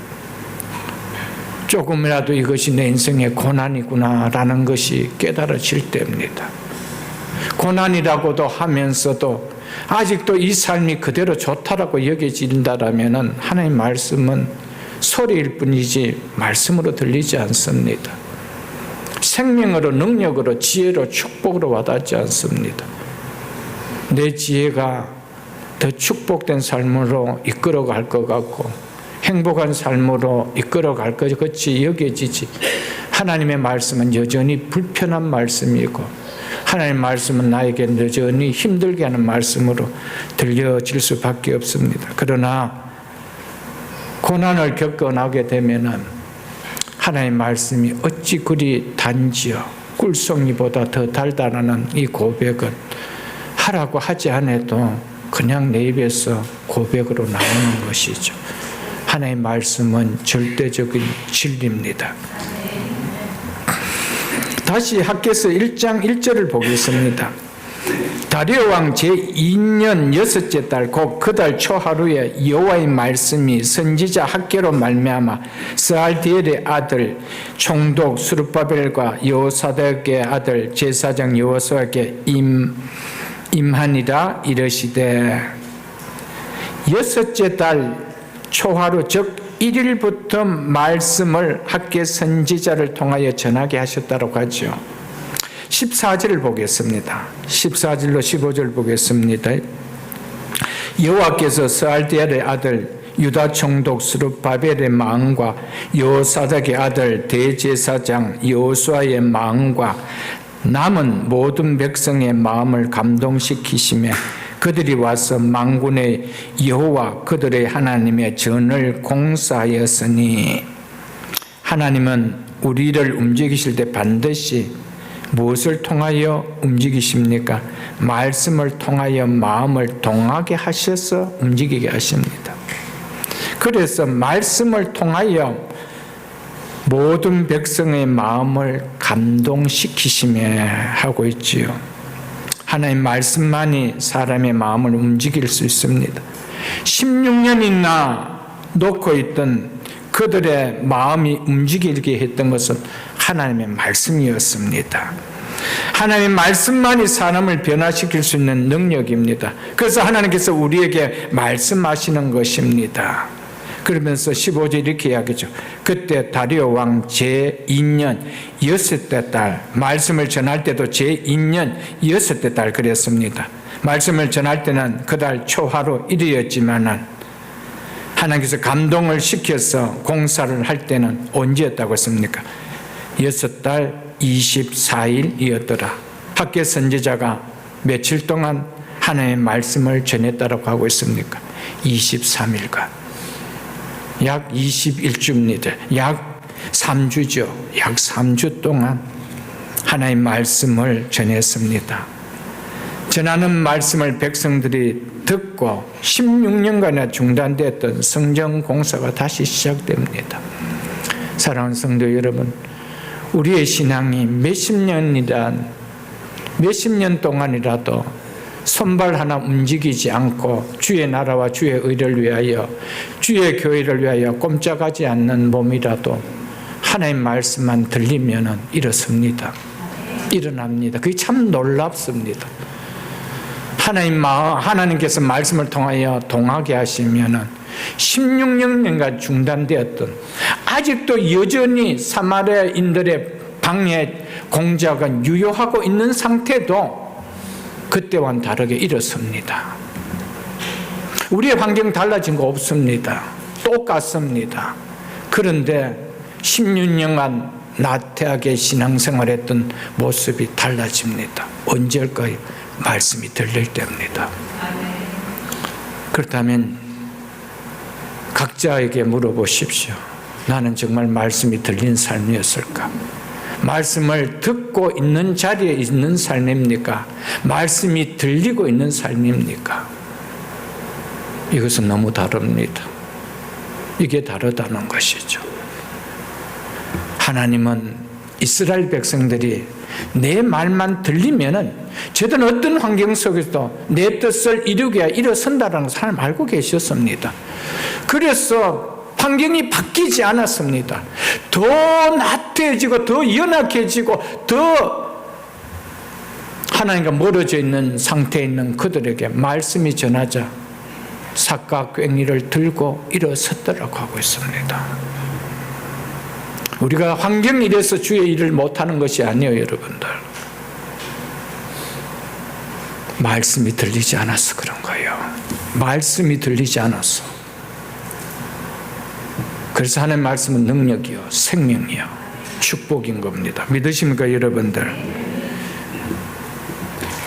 Speaker 1: 조금이라도 이것이 내 인생의 고난이구나라는 것이 깨달아질 때입니다. 고난이라고도 하면서도 아직도 이 삶이 그대로 좋다라고 여겨진다라면 하나님 말씀은 소리일 뿐이지 말씀으로 들리지 않습니다. 생명으로, 능력으로, 지혜로, 축복으로 와닿지 않습니다. 내 지혜가 더 축복된 삶으로 이끌어갈 것 같고 행복한 삶으로 이끌어갈 것 같이 여겨지지, 하나님의 말씀은 여전히 불편한 말씀이고 하나님의 말씀은 나에게 여전히 힘들게 하는 말씀으로 들려질 수밖에 없습니다. 그러나 고난을 겪어나게 되면은 하나님의 말씀이 어찌 그리 단지요, 꿀송이보다 더 달달하는 이 고백은 하라고 하지 않아도 그냥 내 입에서 고백으로 나오는 것이죠. 하나님의 말씀은 절대적인 진리입니다. 다시 학개서 1장 1절을 보겠습니다. 다리오 왕 제2년 6째 달 곧 그 달 초하루에 여호와의 말씀이 선지자 학개로 말미암아 스알디엘의 아들 총독 스룹바벨과 여호사닥의 아들 제사장 여호수아에게 임하니라. 이르시되, 6째 달 초하루 즉 1일부터 말씀을 학개 선지자를 통하여 전하게 하셨다고 하죠. 14절을 보겠습니다. 14절로 15절 보겠습니다. 여호와께서 스알디엘의 아들 유다 총독 스룹바벨의 마음과 여호사닥의 아들 대제사장 여호수아의 마음과 남은 모든 백성의 마음을 감동시키시며 그들이 와서 만군의 여호와 그들의 하나님의 전을 공사하였으니, 하나님은 우리를 움직이실 때 반드시 무엇을 통하여 움직이십니까? 말씀을 통하여 마음을 동하게 하셔서 움직이게 하십니다. 그래서 말씀을 통하여 모든 백성의 마음을 감동시키시며 하고 있지요. 하나님 말씀만이 사람의 마음을 움직일 수 있습니다. 16년이나 놓고 있던 그들의 마음이 움직이게 했던 것은 하나님의 말씀이었습니다. 하나님의 말씀만이 사람을 변화시킬 수 있는 능력입니다. 그래서 하나님께서 우리에게 말씀하시는 것입니다. 그러면서 15절 이렇게 이야기죠. 그때 다리오 왕 제2년 6대 달, 말씀을 전할 때도 제2년 6대 달 그랬습니다. 말씀을 전할 때는 그달 초하루 1일이었지만 하나님께서 감동을 시켜서 공사를 할 때는 언제였다고 했습니까? 6달 24일이었더라. 학계 선지자가 며칠 동안 하나님의 말씀을 전했다고 하고 있습니까? 23일간. 약 21주입니다. 약 3주죠. 약 3주 동안 하나님의 말씀을 전했습니다. 전하는 말씀을 백성들이 듣고 16년간에 중단됐던 성전 공사가 다시 시작됩니다. 사랑하는 성도 여러분, 우리의 신앙이 몇십 년 동안이라도 손발 하나 움직이지 않고 주의 나라와 주의 의를 위하여, 주의 교회를 위하여 꼼짝하지 않는 몸이라도 하나님 말씀만 들리면 이렇습니다. 일어납니다. 그게 참 놀랍습니다. 하나님께서 말씀을 통하여 동하게 하시면 16년간 중단되었던, 아직도 여전히 사마리아인들의 방해 공작은 유효하고 있는 상태도 그때와는 다르게 이렇습니다. 우리의 환경 달라진 거 없습니다. 똑같습니다. 그런데 16년간 나태하게 신앙생활했던 모습이 달라집니다. 언제일까요? 말씀이 들릴 때입니다. 그렇다면 각자에게 물어보십시오. 나는 정말 말씀이 들린 삶이었을까? 말씀을 듣고 있는 자리에 있는 삶입니까? 말씀이 들리고 있는 삶입니까? 이것은 너무 다릅니다. 이게 다르다는 것이죠. 하나님은 이스라엘 백성들이 내 말만 들리면은 저들은 어떤 환경 속에서도 내 뜻을 이루기 위해 일어선다는 사람을 알고 계셨습니다. 그래서 환경이 바뀌지 않았습니다. 더 나태해지고 더 연약해지고 더 하나님과 멀어져 있는 상태에 있는 그들에게 말씀이 전하자 삭가괭이를 들고 일어섰더라고 하고 있습니다. 우리가 환경이 이래서 주의 일을 못하는 것이 아니에요, 여러분들. 말씀이 들리지 않아서 그런 거예요. 말씀이 들리지 않아서. 그래서 하나님의 말씀은 능력이요, 생명이요, 축복인 겁니다. 믿으십니까, 여러분들?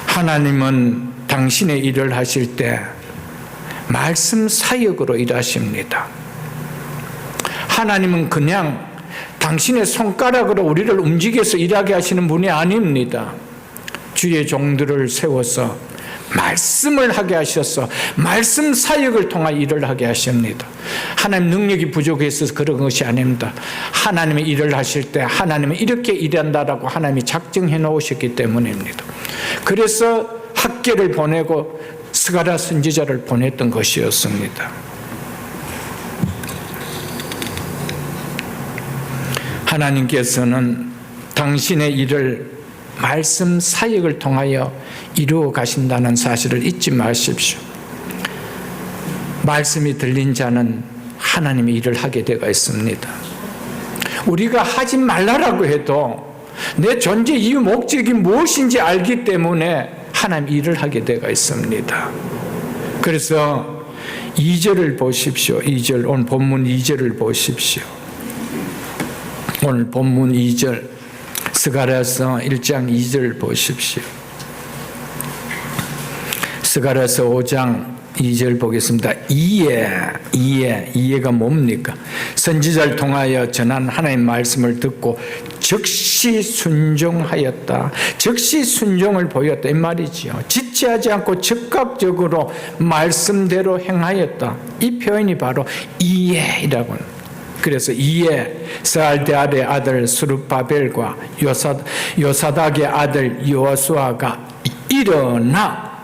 Speaker 1: 하나님은 당신의 일을 하실 때 말씀 사역으로 일하십니다. 하나님은 그냥 당신의 손가락으로 우리를 움직여서 일하게 하시는 분이 아닙니다. 주의 종들을 세워서 말씀을 하게 하셔서 말씀 사역을 통해 일을 하게 하십니다. 하나님 능력이 부족해서 그런 것이 아닙니다. 하나님의 일을 하실 때 하나님은 이렇게 일한다라고 하나님이 작정해 놓으셨기 때문입니다. 그래서 학계를 보내고 스가랴 선지자를 보냈던 것이었습니다. 하나님께서는 당신의 일을 말씀 사역을 통하여 이루어 가신다는 사실을 잊지 마십시오. 말씀이 들린 자는 하나님의 일을 하게 되어 있습니다. 우리가 하지 말라라고 해도 내 존재 이유 목적이 무엇인지 알기 때문에 하나님 일을 하게 되어 있습니다. 그래서 2절을 보십시오. 2절, 오늘 본문 2절을 보십시오. 오늘 본문 2절, 스가랴서 1장 2절 보십시오. 스가랴서 5장 2절 보겠습니다. 이해가 뭡니까? 선지자를 통하여 전한 하나님의 말씀을 듣고 즉시 순종하였다. 즉시 순종을 보였다. 이 말이지요. 지체하지 않고 즉각적으로 말씀대로 행하였다. 이 표현이 바로 이해이라고 합니다. 그래서 이에 스알데알의 아들 스룹바벨과 요사닥의 아들 여호수아가 일어나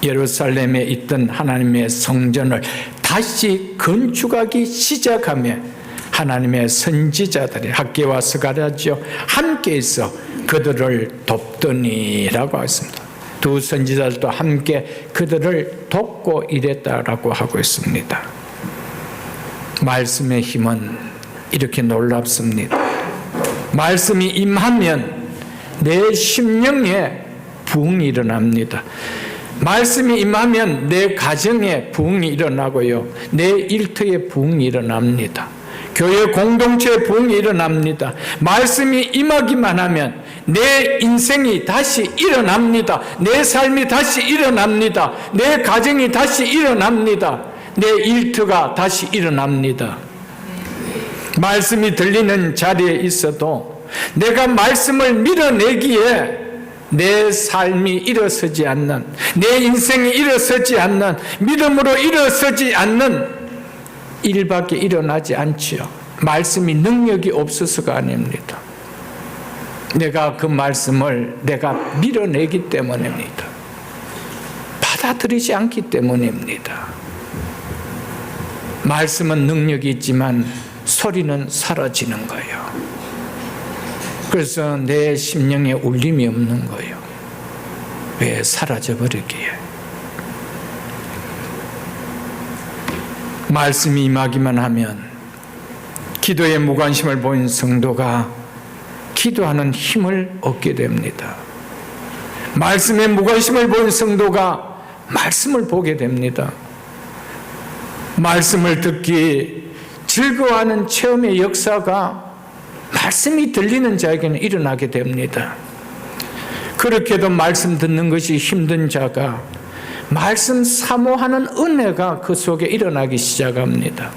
Speaker 1: 예루살렘에 있던 하나님의 성전을 다시 건축하기 시작하며 하나님의 선지자들이 학개와 스가랴죠 함께 있어 그들을 돕더니라고 했습니다. 두 선지자들도 함께 그들을 돕고 일했다라고 하고 있습니다. 말씀의 힘은 이렇게 놀랍습니다. 말씀이 임하면 내 심령에 부흥이 일어납니다. 말씀이 임하면 내 가정에 부흥이 일어나고요, 내 일터에 부흥이 일어납니다. 교회 공동체에 부흥이 일어납니다. 말씀이 임하기만 하면 내 인생이 다시 일어납니다. 내 삶이 다시 일어납니다. 내 가정이 다시 일어납니다. 내 일터가 다시 일어납니다. 말씀이 들리는 자리에 있어도 내가 말씀을 밀어내기에 내 삶이 일어서지 않는, 내 인생이 일어서지 않는, 믿음으로 일어서지 않는 일밖에 일어나지 않지요. 말씀이 능력이 없어서가 아닙니다. 내가 그 말씀을 내가 밀어내기 때문입니다. 받아들이지 않기 때문입니다. 말씀은 능력이 있지만 소리는 사라지는 거예요. 그래서 내 심령에 울림이 없는 거예요. 왜? 사라져버리기에. 말씀이 임하기만 하면 기도에 무관심을 보인 성도가 기도하는 힘을 얻게 됩니다. 말씀에 무관심을 보인 성도가 말씀을 보게 됩니다. 말씀을 듣기 즐거워하는 체험의 역사가 말씀이 들리는 자에게는 일어나게 됩니다. 그렇게도 말씀 듣는 것이 힘든 자가 말씀 사모하는 은혜가 그 속에 일어나기 시작합니다.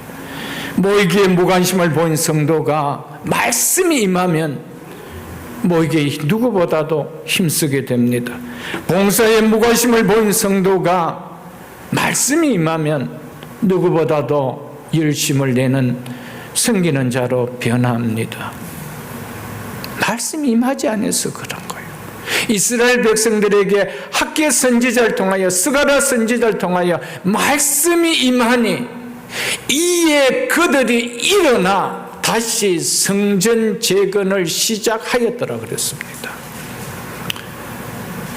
Speaker 1: 모이기에 무관심을 보인 성도가 말씀이 임하면 모이기에 누구보다도 힘쓰게 됩니다. 봉사에 무관심을 보인 성도가 말씀이 임하면 누구보다도 열심을 내는 섬기는 자로 변합니다. 말씀이 임하지 않아서 그런 거예요. 이스라엘 백성들에게 학개 선지자를 통하여, 스가랴 선지자를 통하여 말씀이 임하니 이에 그들이 일어나 다시 성전 재건을 시작하였더라 그랬습니다.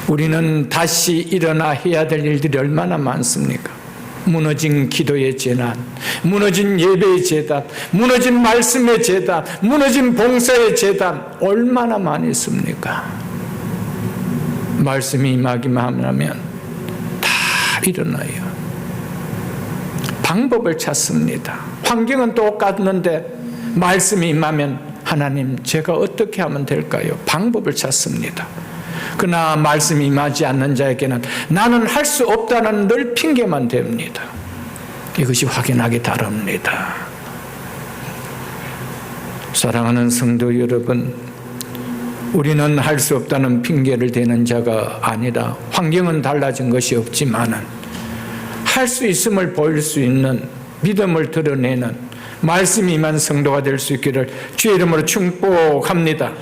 Speaker 1: 우리는 다시 일어나 해야 될 일들이 얼마나 많습니까? 무너진 기도의 재난, 무너진 예배의 재단, 무너진 말씀의 재단, 무너진 봉사의 재단 얼마나 많이 있습니까? 말씀이 임하기만 하면 다 일어나요. 방법을 찾습니다. 환경은 똑같는데 말씀이 임하면 하나님 제가 어떻게 하면 될까요? 방법을 찾습니다. 그러나 말씀이 임하지 않는 자에게는 나는 할 수 없다는 늘 핑계만 됩니다. 이것이 확연하게 다릅니다. 사랑하는 성도 여러분, 우리는 할 수 없다는 핑계를 대는 자가 아니라 환경은 달라진 것이 없지만 할 수 있음을 보일 수 있는 믿음을 드러내는 말씀이 임한 성도가 될 수 있기를 주의 이름으로 축복합니다.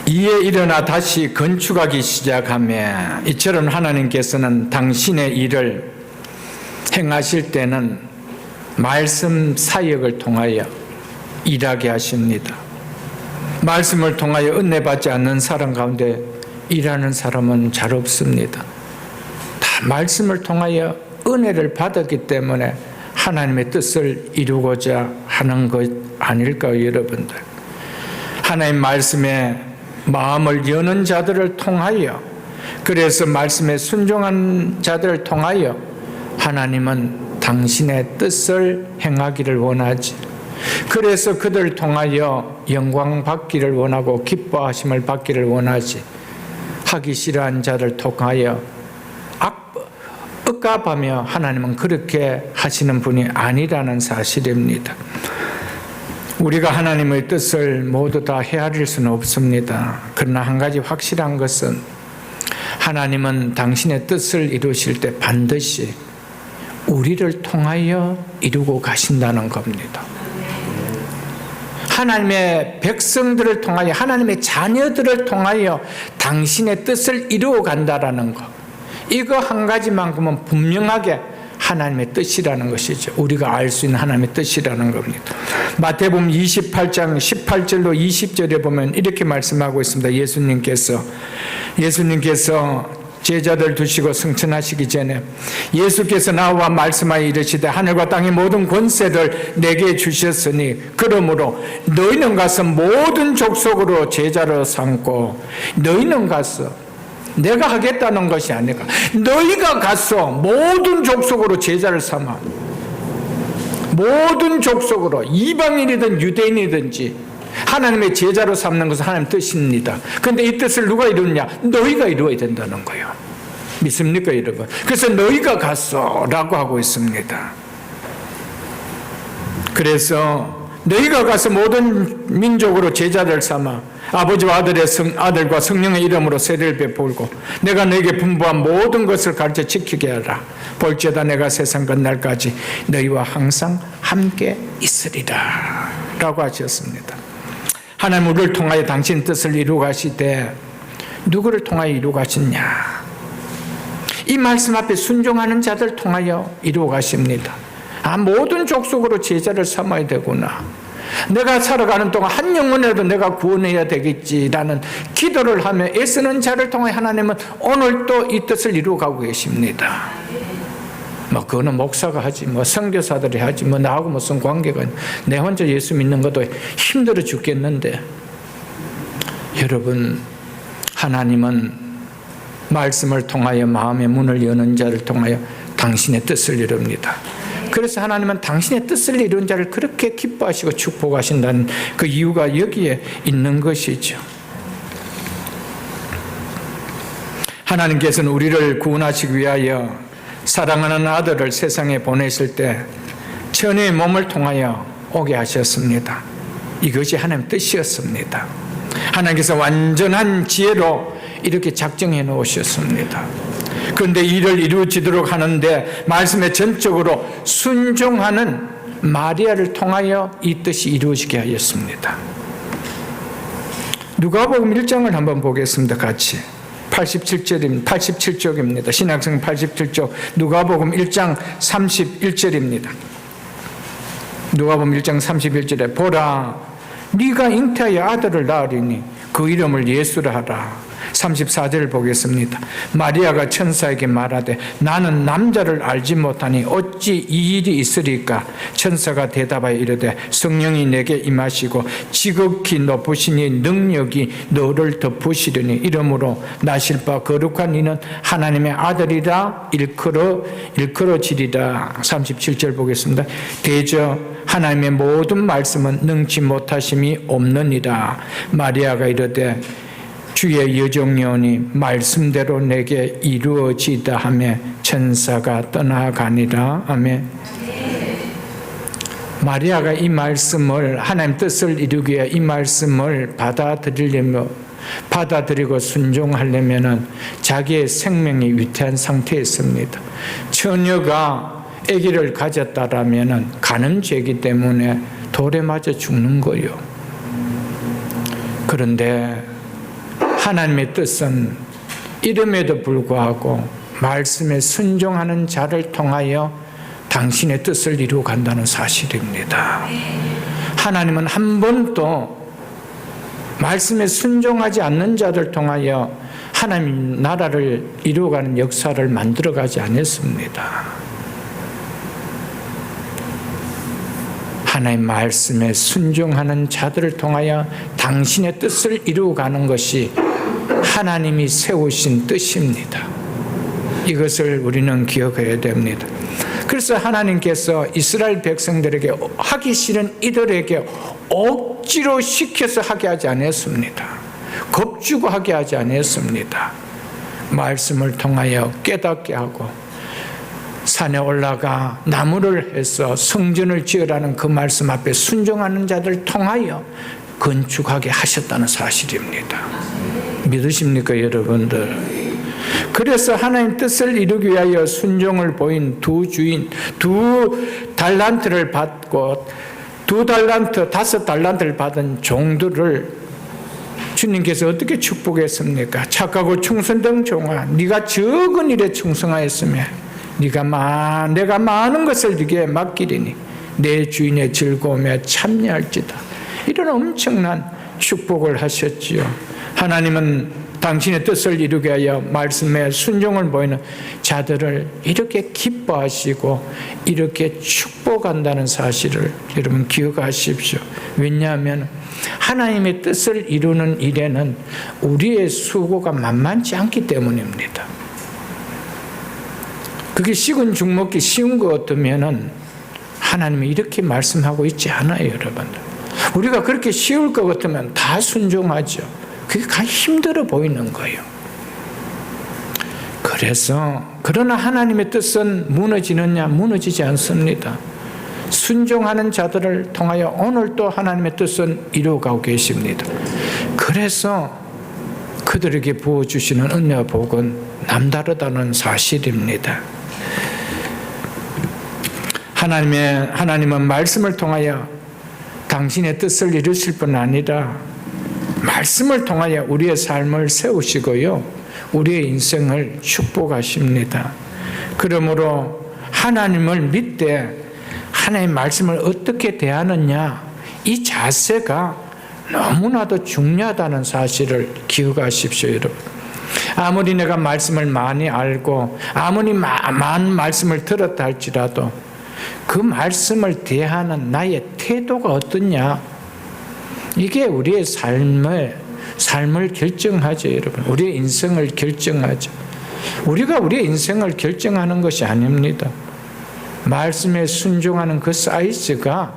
Speaker 1: 이에 일어나 다시 건축하기 시작하며 이처럼 하나님께서는 당신의 일을 행하실 때는 말씀 사역을 통하여 일하게 하십니다. 말씀을 통하여 은혜 받지 않는 사람 가운데 일하는 사람은 잘 없습니다. 다 말씀을 통하여 은혜를 받았기 때문에 하나님의 뜻을 이루고자 하는 것 아닐까요, 여러분들? 하나님 말씀에 마음을 여는 자들을 통하여, 그래서 말씀에 순종한 자들을 통하여 하나님은 당신의 뜻을 행하기를 원하지. 그래서 그들을 통하여 영광 받기를 원하고 기뻐하심을 받기를 원하지. 하기 싫어한 자를 통하여 억압하며 하나님은 그렇게 하시는 분이 아니라는 사실입니다. 우리가 하나님의 뜻을 모두 다 헤아릴 수는 없습니다. 그러나 한 가지 확실한 것은 하나님은 당신의 뜻을 이루실 때 반드시 우리를 통하여 이루고 가신다는 겁니다. 하나님의 백성들을 통하여, 하나님의 자녀들을 통하여 당신의 뜻을 이루어 간다라는 것, 이거 한 가지만큼은 분명하게 하나님의 뜻이라는 것이죠. 우리가 알 수 있는 하나님의 뜻이라는 겁니다. 마태복음 28장 18절로 20절에 보면 이렇게 말씀하고 있습니다. 예수님께서 제자들 두시고 승천하시기 전에 예수께서 나와 말씀하여 이르시되 하늘과 땅의 모든 권세를 내게 주셨으니 그러므로 너희는 가서 모든 족속으로 제자로 삼고, 너희는 가서, 내가 하겠다는 것이 아니라 너희가 가서 모든 족속으로 제자를 삼아, 모든 족속으로, 이방인이든 유대인이든지 하나님의 제자로 삼는 것은 하나님 뜻입니다. 그런데 이 뜻을 누가 이루느냐? 너희가 이루어야 된다는 거예요. 믿습니까, 여러분? 그래서 너희가 갔어 라고 하고 있습니다. 그래서 너희가 가서 모든 민족으로 제자들 삼아 아버지와 아들과 성령의 이름으로 세례를 베풀고 내가 너에게 분부한 모든 것을 가르쳐 지키게 하라. 볼지어다 내가 세상 끝날까지 너희와 항상 함께 있으리라 라고 하셨습니다. 하나님 우리를 통하여 당신 뜻을 이루어 가시되 누구를 통하여 이루어 가시냐? 이 말씀 앞에 순종하는 자들 통하여 이루어 가십니다. 모든 족속으로 제자를 삼아야 되구나. 내가 살아가는 동안 한 영혼이라도 내가 구원해야 되겠지라는 기도를 하며 애쓰는 자를 통해 하나님은 오늘 또 이 뜻을 이루어가고 계십니다. 그거는 목사가 하지, 선교사들이 하지, 나하고 무슨 관계가, 내 혼자 예수 믿는 것도 힘들어 죽겠는데, 여러분, 하나님은 말씀을 통하여 마음의 문을 여는 자를 통하여 당신의 뜻을 이룹니다. 그래서 하나님은 당신의 뜻을 이룬 자를 그렇게 기뻐하시고 축복하신다는 그 이유가 여기에 있는 것이죠. 하나님께서는 우리를 구원하시기 위하여 사랑하는 아들을 세상에 보내실 때 천의 몸을 통하여 오게 하셨습니다. 이것이 하나님의 뜻이었습니다. 하나님께서 완전한 지혜로 이렇게 작정해 놓으셨습니다. 그런데 이를 이루어지도록 하는데 말씀에 전적으로 순종하는 마리아를 통하여 이 뜻이 이루어지게 하였습니다. 누가복음 1장을 한번 보겠습니다. 같이 87쪽입니다. 신학성 87쪽 누가복음 1장 31절입니다. 누가복음 1장 31절에 보라 네가 잉태하여 아들을 낳으리니 그 이름을 예수라 하라. 34절을 보겠습니다. 마리아가 천사에게 말하되 나는 남자를 알지 못하니 어찌 이 일이 있으리까? 천사가 대답하여 이르되 성령이 내게 임하시고 지극히 높으시니 능력이 너를 덮으시려니 이러므로 나실 바 거룩한 이는 하나님의 아들이라 일컬어지리라. 37절 보겠습니다. 대저 하나님의 모든 말씀은 능치 못하심이 없느니라. 마리아가 이르되 주의 여종년이 말씀대로 내게 이루어지다 하며 천사가 떠나가니라. 아멘. 마리아가 이 말씀을, 하나님 뜻을 이루기 위해 이 말씀을 받아들이고 순종하려면 자기의 생명이 위태한 상태였습니다. 처녀가 아기를 가졌다라면 간음죄이기 때문에 돌에 맞아 죽는 거예요. 그런데 하나님의 뜻은 이름에도 불구하고 말씀에 순종하는 자를 통하여 당신의 뜻을 이루어 간다는 사실입니다. 하나님은 한 번도 말씀에 순종하지 않는 자들 통하여 하나님 나라를 이루어가는 역사를 만들어가지 않았습니다. 하나님 말씀에 순종하는 자들을 통하여 당신의 뜻을 이루어가는 것이 하나님이 세우신 뜻입니다. 이것을 우리는 기억해야 됩니다. 그래서 하나님께서 이스라엘 백성들에게 하기 싫은 이들에게 억지로 시켜서 하게 하지 않았습니다. 겁주고 하게 하지 않았습니다. 말씀을 통하여 깨닫게 하고 산에 올라가 나무를 해서 성전을 지으라는 그 말씀 앞에 순종하는 자들 통하여 건축하게 하셨다는 사실입니다. 믿으십니까, 여러분들? 그래서 하나님 뜻을 이루기 위하여 순종을 보인 두 주인, 두 달란트를 받고 2달란트, 5달란트를 받은 종들을 주님께서 어떻게 축복했습니까? 착하고 충성된 종아, 네가 적은 일에 충성하였으며 내가 많은 것을 네게 맡기리니 내 주인의 즐거움에 참여할지다. 이런 엄청난 축복을 하셨지요. 하나님은 당신의 뜻을 이루게 하여 말씀에 순종을 보이는 자들을 이렇게 기뻐하시고 이렇게 축복한다는 사실을 여러분 기억하십시오. 왜냐하면 하나님의 뜻을 이루는 일에는 우리의 수고가 만만치 않기 때문입니다. 그게 식은 죽 먹기 쉬운 것 같으면 하나님이 이렇게 말씀하고 있지 않아요, 여러분들. 우리가 그렇게 쉬울 것 같으면 다 순종하죠. 그게 가장 힘들어 보이는 거예요. 그러나 하나님의 뜻은 무너지느냐? 무너지지 않습니다. 순종하는 자들을 통하여 오늘 또 하나님의 뜻은 이루어가고 계십니다. 그래서 그들에게 부어주시는 은혜와 복은 남다르다는 사실입니다. 하나님은 말씀을 통하여 당신의 뜻을 이루실 뿐 아니라 말씀을 통하여 우리의 삶을 세우시고요, 우리의 인생을 축복하십니다. 그러므로 하나님을 믿되 하나님의 말씀을 어떻게 대하느냐, 이 자세가 너무나도 중요하다는 사실을 기억하십시오, 여러분. 아무리 내가 말씀을 많이 알고 아무리 많은 말씀을 들었다 할지라도 그 말씀을 대하는 나의 태도가 어떠냐, 이게 우리의 삶을 결정하죠, 여러분. 우리의 인생을 결정하죠. 우리가 우리의 인생을 결정하는 것이 아닙니다. 말씀에 순종하는 그 사이즈가,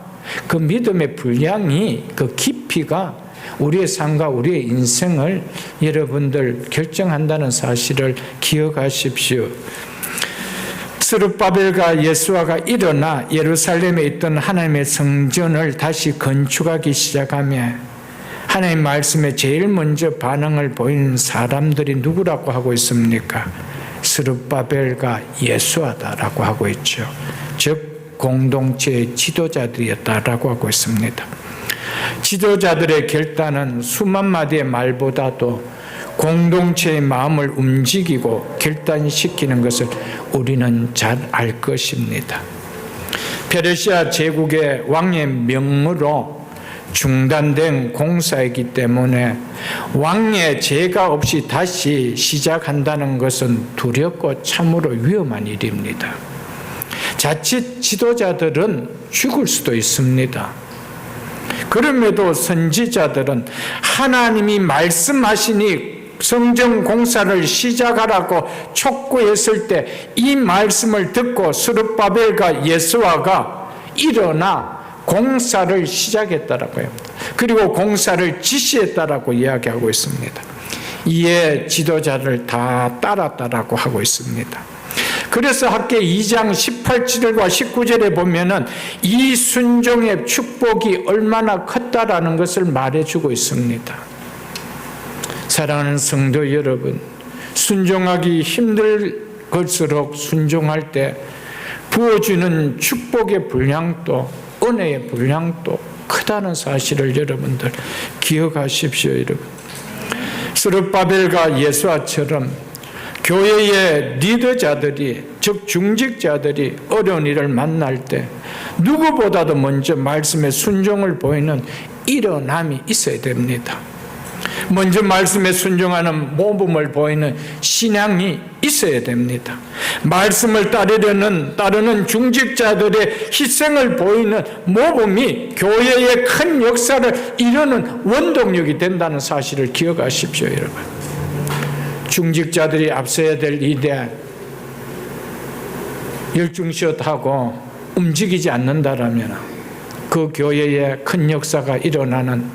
Speaker 1: 그 믿음의 분량이, 그 깊이가 우리의 삶과 우리의 인생을 여러분들 결정한다는 사실을 기억하십시오. 스룹바벨과 예수아가 일어나 예루살렘에 있던 하나님의 성전을 다시 건축하기 시작하며 하나님의 말씀에 제일 먼저 반응을 보이는 사람들이 누구라고 하고 있습니까? 스룹바벨과 예수아다라고 하고 있죠. 즉 공동체의 지도자들이었다라고 하고 있습니다. 지도자들의 결단은 수만 마디의 말보다도 공동체의 마음을 움직이고 결단시키는 것을 우리는 잘 알 것입니다. 페르시아 제국의 왕의 명으로 중단된 공사이기 때문에 왕의 제가 없이 다시 시작한다는 것은 두렵고 참으로 위험한 일입니다. 자칫 지도자들은 죽을 수도 있습니다. 그럼에도 선지자들은 하나님이 말씀하시니 성전 공사를 시작하라고 촉구했을 때 이 말씀을 듣고 스룹바벨과 예수아가 일어나 공사를 시작했다라고 합니다. 그리고 공사를 지시했다라고 이야기하고 있습니다. 이에 지도자를 다 따랐다라고 하고 있습니다. 그래서 학계 2장 18절과 19절에 보면은 이 순종의 축복이 얼마나 컸다라는 것을 말해주고 있습니다. 사랑하는 성도 여러분, 순종하기 힘들 것일수록 순종할 때 부어주는 축복의 분량도 은혜의 분량도 크다는 사실을 여러분들 기억하십시오, 여러분. 스룹바벨과 예수아처럼 교회의 리더자들이, 즉 중직자들이 어려운 일을 만날 때 누구보다도 먼저 말씀에 순종을 보이는 일어남이 있어야 됩니다. 먼저 말씀에 순종하는 모범을 보이는 신앙이 있어야 됩니다. 말씀을 따르는 중직자들의 희생을 보이는 모범이 교회의 큰 역사를 이루는 원동력이 된다는 사실을 기억하십시오, 여러분. 중직자들이 앞서야 될 일에 열중시하고 움직이지 않는다라면 그 교회에 큰 역사가 일어나는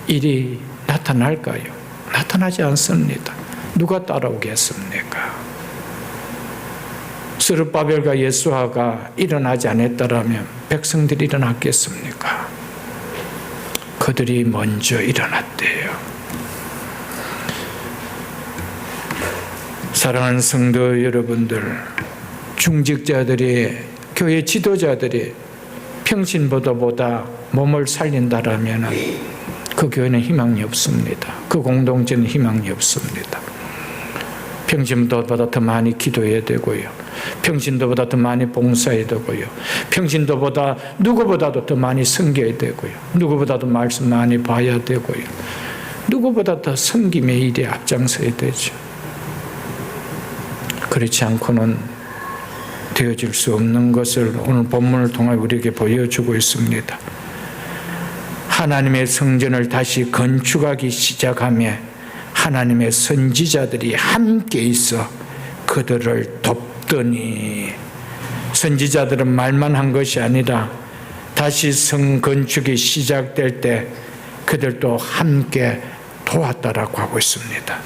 Speaker 1: 일이 나타날까요? 나타나지 않습니다. 누가 따라오겠습니까? 스룹바벨과 예수아가 일어나지 않았다면 백성들이 일어났겠습니까? 그들이 먼저 일어났대요. 사랑하는 성도 여러분들, 중직자들이, 교회 지도자들이 평신도보다 몸을 살린다라면 그 교회는 희망이 없습니다. 그 공동체는 희망이 없습니다. 평신도보다 더 많이 기도해야 되고요. 평신도보다 더 많이 봉사해야 되고요. 평신도보다 누구보다도 더 많이 섬겨야 되고요. 누구보다도 말씀 많이 봐야 되고요. 누구보다 더 섬김의 일에 앞장서야 되죠. 그렇지 않고는 되어질 수 없는 것을 오늘 본문을 통해 우리에게 보여주고 있습니다. 하나님의 성전을 다시 건축하기 시작하며 하나님의 선지자들이 함께 있어 그들을 돕더니, 선지자들은 말만 한 것이 아니라 다시 성 건축이 시작될 때 그들도 함께 도왔다라고 하고 있습니다.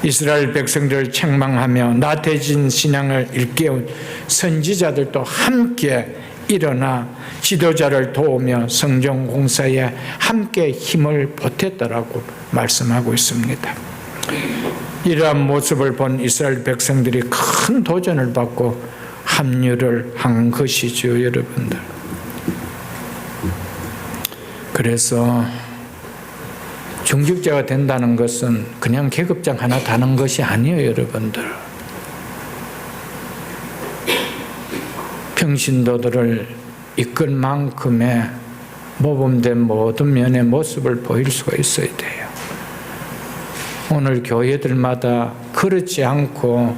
Speaker 1: 이스라엘 백성들을 책망하며 나태해진 신앙을 일깨운 선지자들도 함께 일어나 지도자를 도우며 성전 공사에 함께 힘을 보탰다라고 말씀하고 있습니다. 이러한 모습을 본 이스라엘 백성들이 큰 도전을 받고 합류를 한 것이죠, 여러분들. 그래서 중직자가 된다는 것은 그냥 계급장 하나 다는 것이 아니에요, 여러분들. 평신도들을 이끌 만큼의 모범된 모든 면의 모습을 보일 수가 있어야 돼요. 오늘 교회들마다 그렇지 않고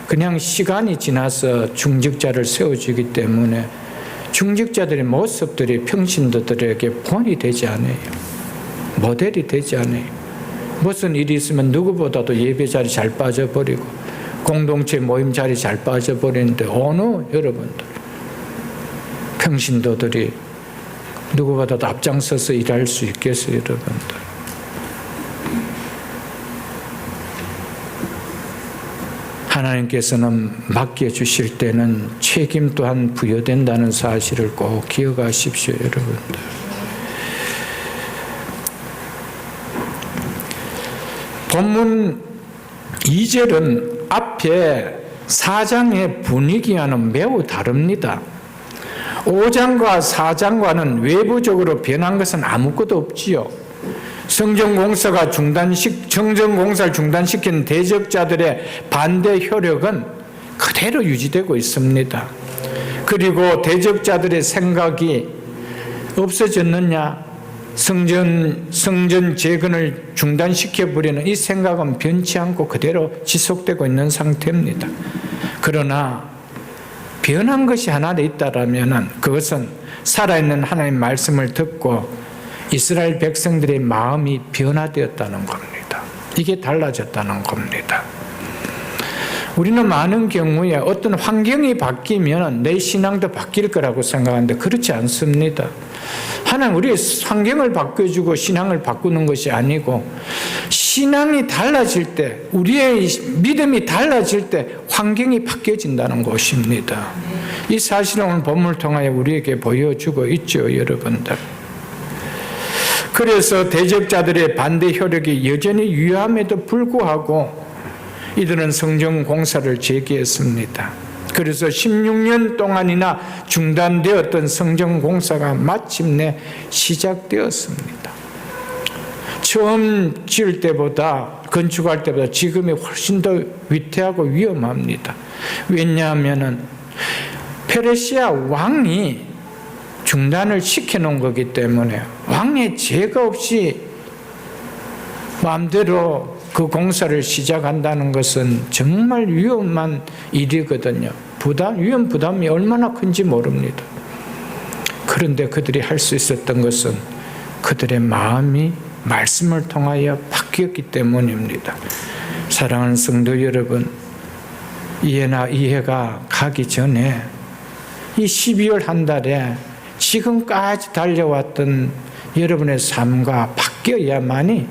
Speaker 1: 그냥 시간이 지나서 중직자를 세워주기 때문에 중직자들의 모습들이 평신도들에게 본이 되지 않아요. 모델이 되지 않아요. 무슨 일이 있으면 누구보다도 예배 자리 잘 빠져버리고 공동체 모임 자리 잘 빠져버리는데 어느 여러분들 평신도들이 누구보다도 앞장서서 일할 수 있겠어요, 여러분들. 하나님께서는 맡겨주실 때는 책임 또한 부여된다는 사실을 꼭 기억하십시오, 여러분들. 본문 2절은 앞에 4장의 분위기와는 매우 다릅니다. 5장과 4장과는 외부적으로 변한 것은 아무것도 없지요. 성전공사를 중단시킨 대적자들의 반대 효력은 그대로 유지되고 있습니다. 그리고 대적자들의 생각이 없어졌느냐? 성전 재건을 중단시켜버리는 이 생각은 변치 않고 그대로 지속되고 있는 상태입니다. 그러나 변한 것이 하나 있다라면 그것은 살아있는 하나님의 말씀을 듣고 이스라엘 백성들의 마음이 변화되었다는 겁니다. 이게 달라졌다는 겁니다. 우리는 많은 경우에 어떤 환경이 바뀌면 내 신앙도 바뀔 거라고 생각하는데 그렇지 않습니다. 하나님 우리의 환경을 바꿔주고 신앙을 바꾸는 것이 아니고 신앙이 달라질 때, 우리의 믿음이 달라질 때 환경이 바뀌어진다는 것입니다. 이 사실을 오늘 본문을 통하여 우리에게 보여주고 있죠, 여러분들. 그래서 대적자들의 반대 효력이 여전히 유효함에도 불구하고 이들은 성전 공사를 재개했습니다. 그래서 16년 동안이나 중단되었던 성전 공사가 마침내 시작되었습니다. 처음 지을 때보다, 건축할 때보다 지금이 훨씬 더 위태하고 위험합니다. 왜냐하면 페르시아 왕이 중단을 시켜놓은 거기 때문에 왕의 제가 없이 마음대로 그 공사를 시작한다는 것은 정말 위험한 일이거든요. 위험 부담이 얼마나 큰지 모릅니다. 그런데 그들이 할 수 있었던 것은 그들의 마음이 말씀을 통하여 바뀌었기 때문입니다. 사랑하는 성도 여러분, 이해가 가기 전에 이 12월 한 달에 지금까지 달려왔던 여러분의 삶과 바뀌어야만이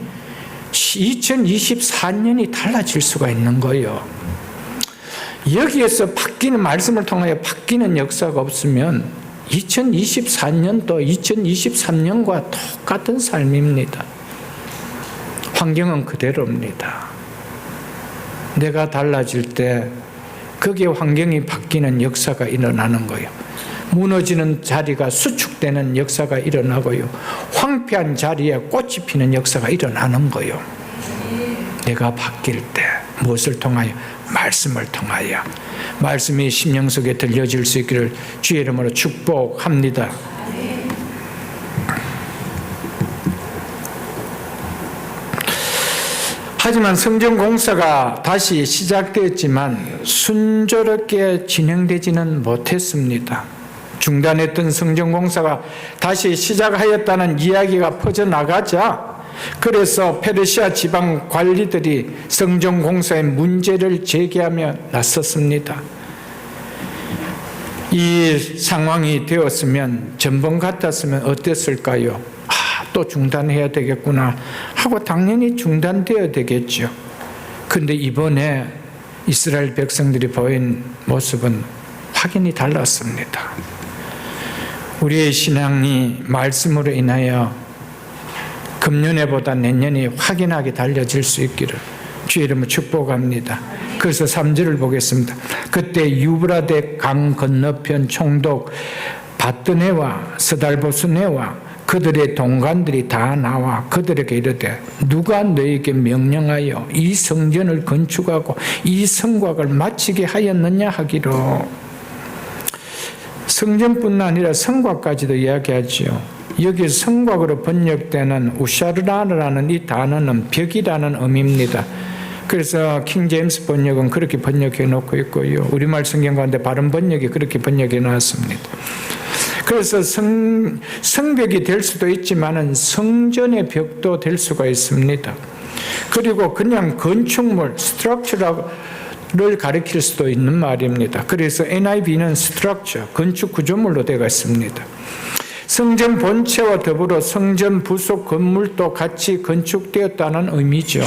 Speaker 1: 2024년이 달라질 수가 있는 거예요. 여기에서 바뀌는 말씀을 통하여 바뀌는 역사가 없으면 2024년도 2023년과 똑같은 삶입니다. 환경은 그대로입니다. 내가 달라질 때 거기에 환경이 바뀌는 역사가 일어나는 거예요. 무너지는 자리가 수축되는 역사가 일어나고요. 황폐한 자리에 꽃이 피는 역사가 일어나는 거예요. 내가 바뀔 때 무엇을 통하여? 말씀을 통하여. 말씀이 심령 속에 들려질 수 있기를 주의 이름으로 축복합니다. 하지만 성전 공사가 다시 시작되었지만 순조롭게 진행되지는 못했습니다. 중단했던 성전 공사가 다시 시작하였다는 이야기가 퍼져나가자 그래서 페르시아 지방 관리들이 성전 공사의 문제를 제기하며 나섰습니다. 이 상황이 되었으면 전번 같았으면 어땠을까요? 또 중단해야 되겠구나 하고 당연히 중단되어야 되겠죠. 그런데 이번에 이스라엘 백성들이 보인 모습은 확연히 달랐습니다. 우리의 신앙이 말씀으로 인하여 금년에보다 내년이 확연하게 달라질 수 있기를 주의 이름으로 축복합니다. 그래서 3절을 보겠습니다. 그때 유브라데 강 건너편 총독 바뜨네와 스달보스네와 그들의 동관들이 다 나와 그들에게 이르되 누가 너에게 명령하여 이 성전을 건축하고 이 성곽을 마치게 하였느냐 하기로. 성전뿐 아니라 성곽까지도 이야기하지요. 여기 성곽으로 번역되는 우샤르라라는 이 단어는 벽이라는 의미입니다. 그래서 킹 제임스 번역은 그렇게 번역해 놓고 있고요. 우리말 성경 가운데 바른 번역이 그렇게 번역해 놨습니다. 그래서 성벽이 될 수도 있지만 성전의 벽도 될 수가 있습니다. 그리고 그냥 건축물, 스트럭처를 가리킬 수도 있는 말입니다. 그래서 NIV는 스트럭처, 건축 구조물로 되어 있습니다. 성전 본체와 더불어 성전 부속 건물도 같이 건축되었다는 의미죠.